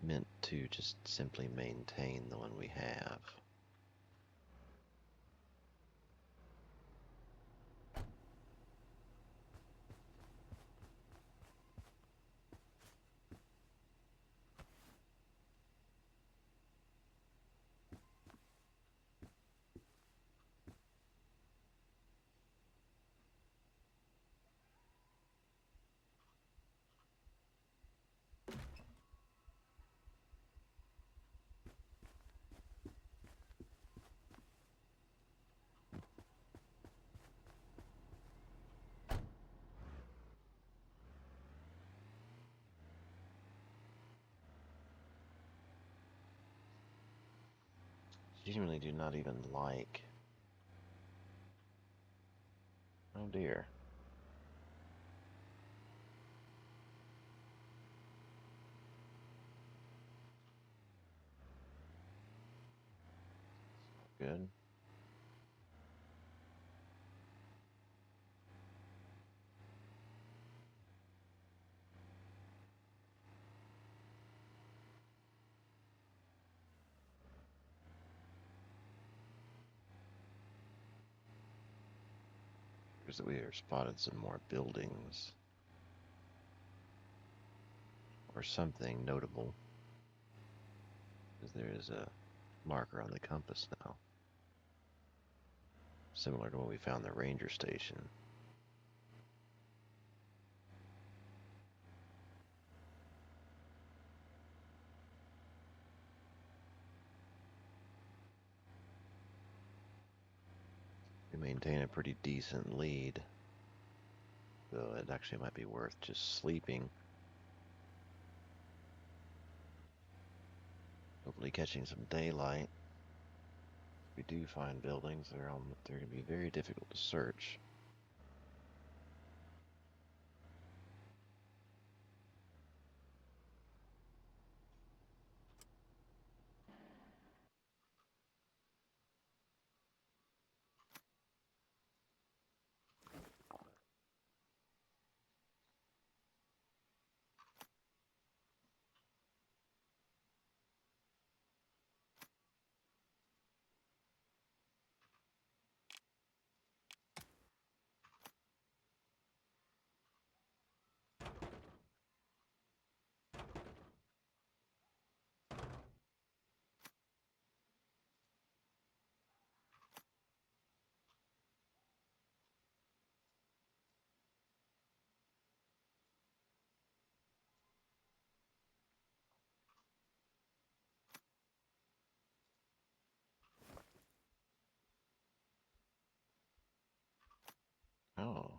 meant to just simply maintain the one we have. Genuinely do not even like. Oh dear. Good. Appears that we have spotted some more buildings or something notable, because there is a marker on the compass now, similar to when we found the ranger station. We maintain a pretty decent lead, though it actually might be worth just sleeping. Hopefully catching some daylight. If we do find buildings, they're going to be very difficult to search. Oh,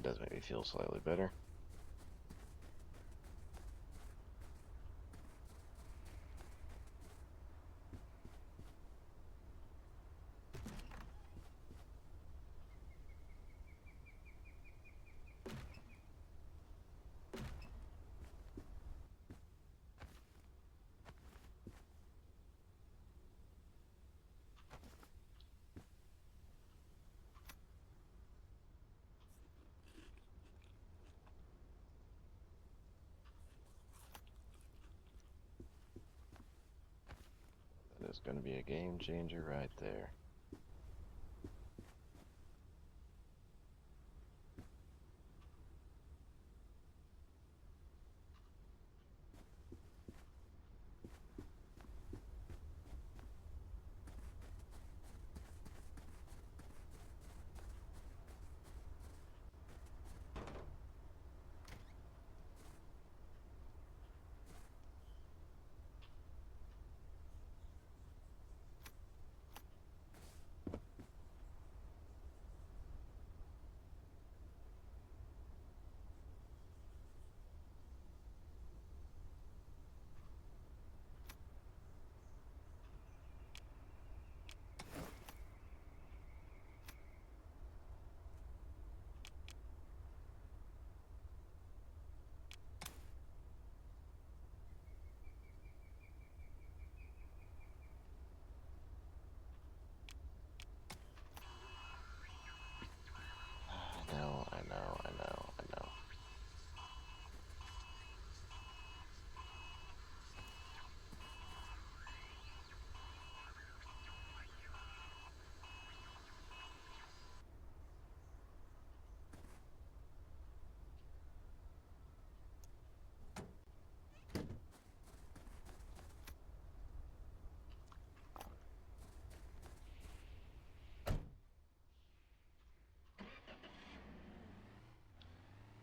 that does make me feel slightly better. That is going to be a game changer right there. I know, I know, I know, I know.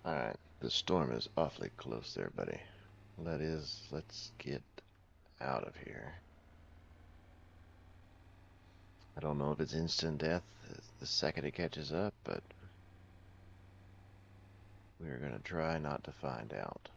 Alright, the storm is awfully close there, buddy. Let's get out of here. I don't know if it's instant death the second it catches up, but we're gonna try not to find out.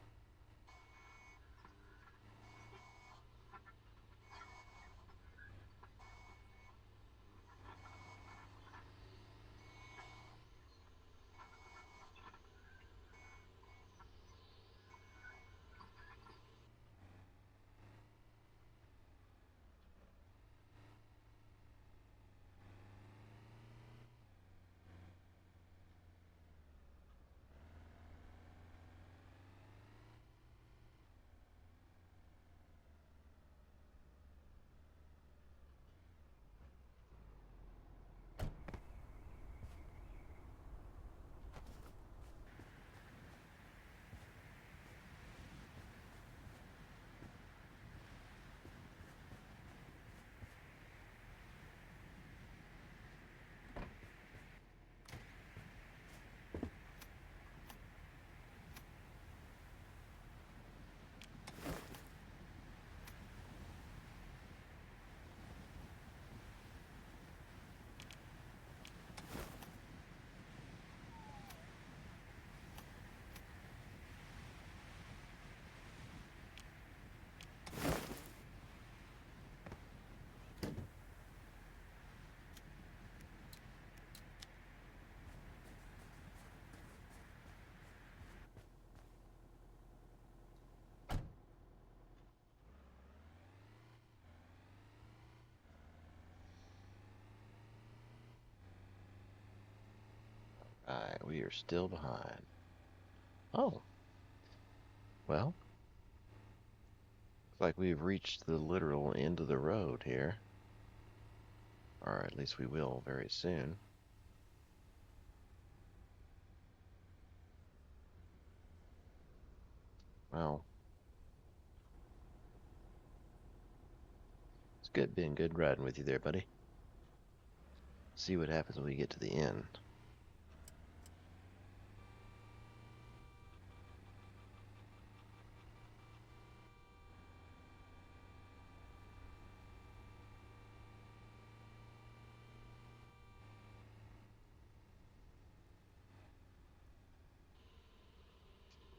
Alright, we are still behind. Oh, well, looks like we've reached the literal end of the road here. Or at least we will very soon. Well, it's good being good riding with you there, buddy. See what happens when we get to the end.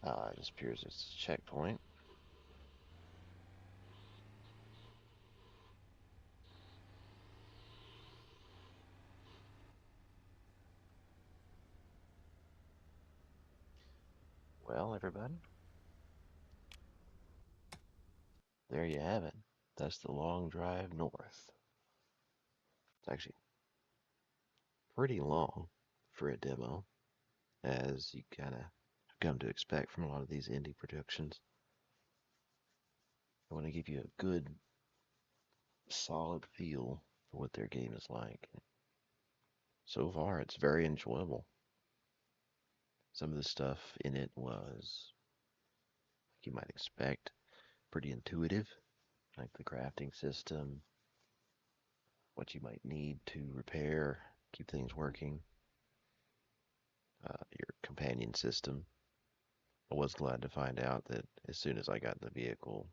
It appears it's a checkpoint. Well, everybody, there you have it. That's the long drive north. It's actually pretty long for a demo, as you kind of come to expect from a lot of these indie productions. I want to give you a good, solid feel for what their game is like. So far, it's very enjoyable. Some of the stuff in it was, like you might expect, pretty intuitive, like the crafting system, what you might need to repair, keep things working, your companion system. I was glad to find out that as soon as I got in the vehicle,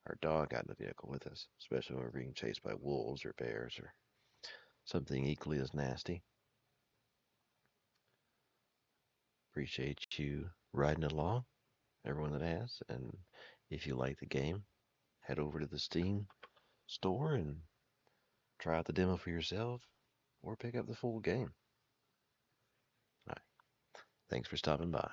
our dog got in the vehicle with us, especially when we were being chased by wolves or bears or something equally as nasty. Appreciate you riding along, everyone that has. And if you like the game, head over to the Steam store and try out the demo for yourself or pick up the full game. All right. Thanks for stopping by.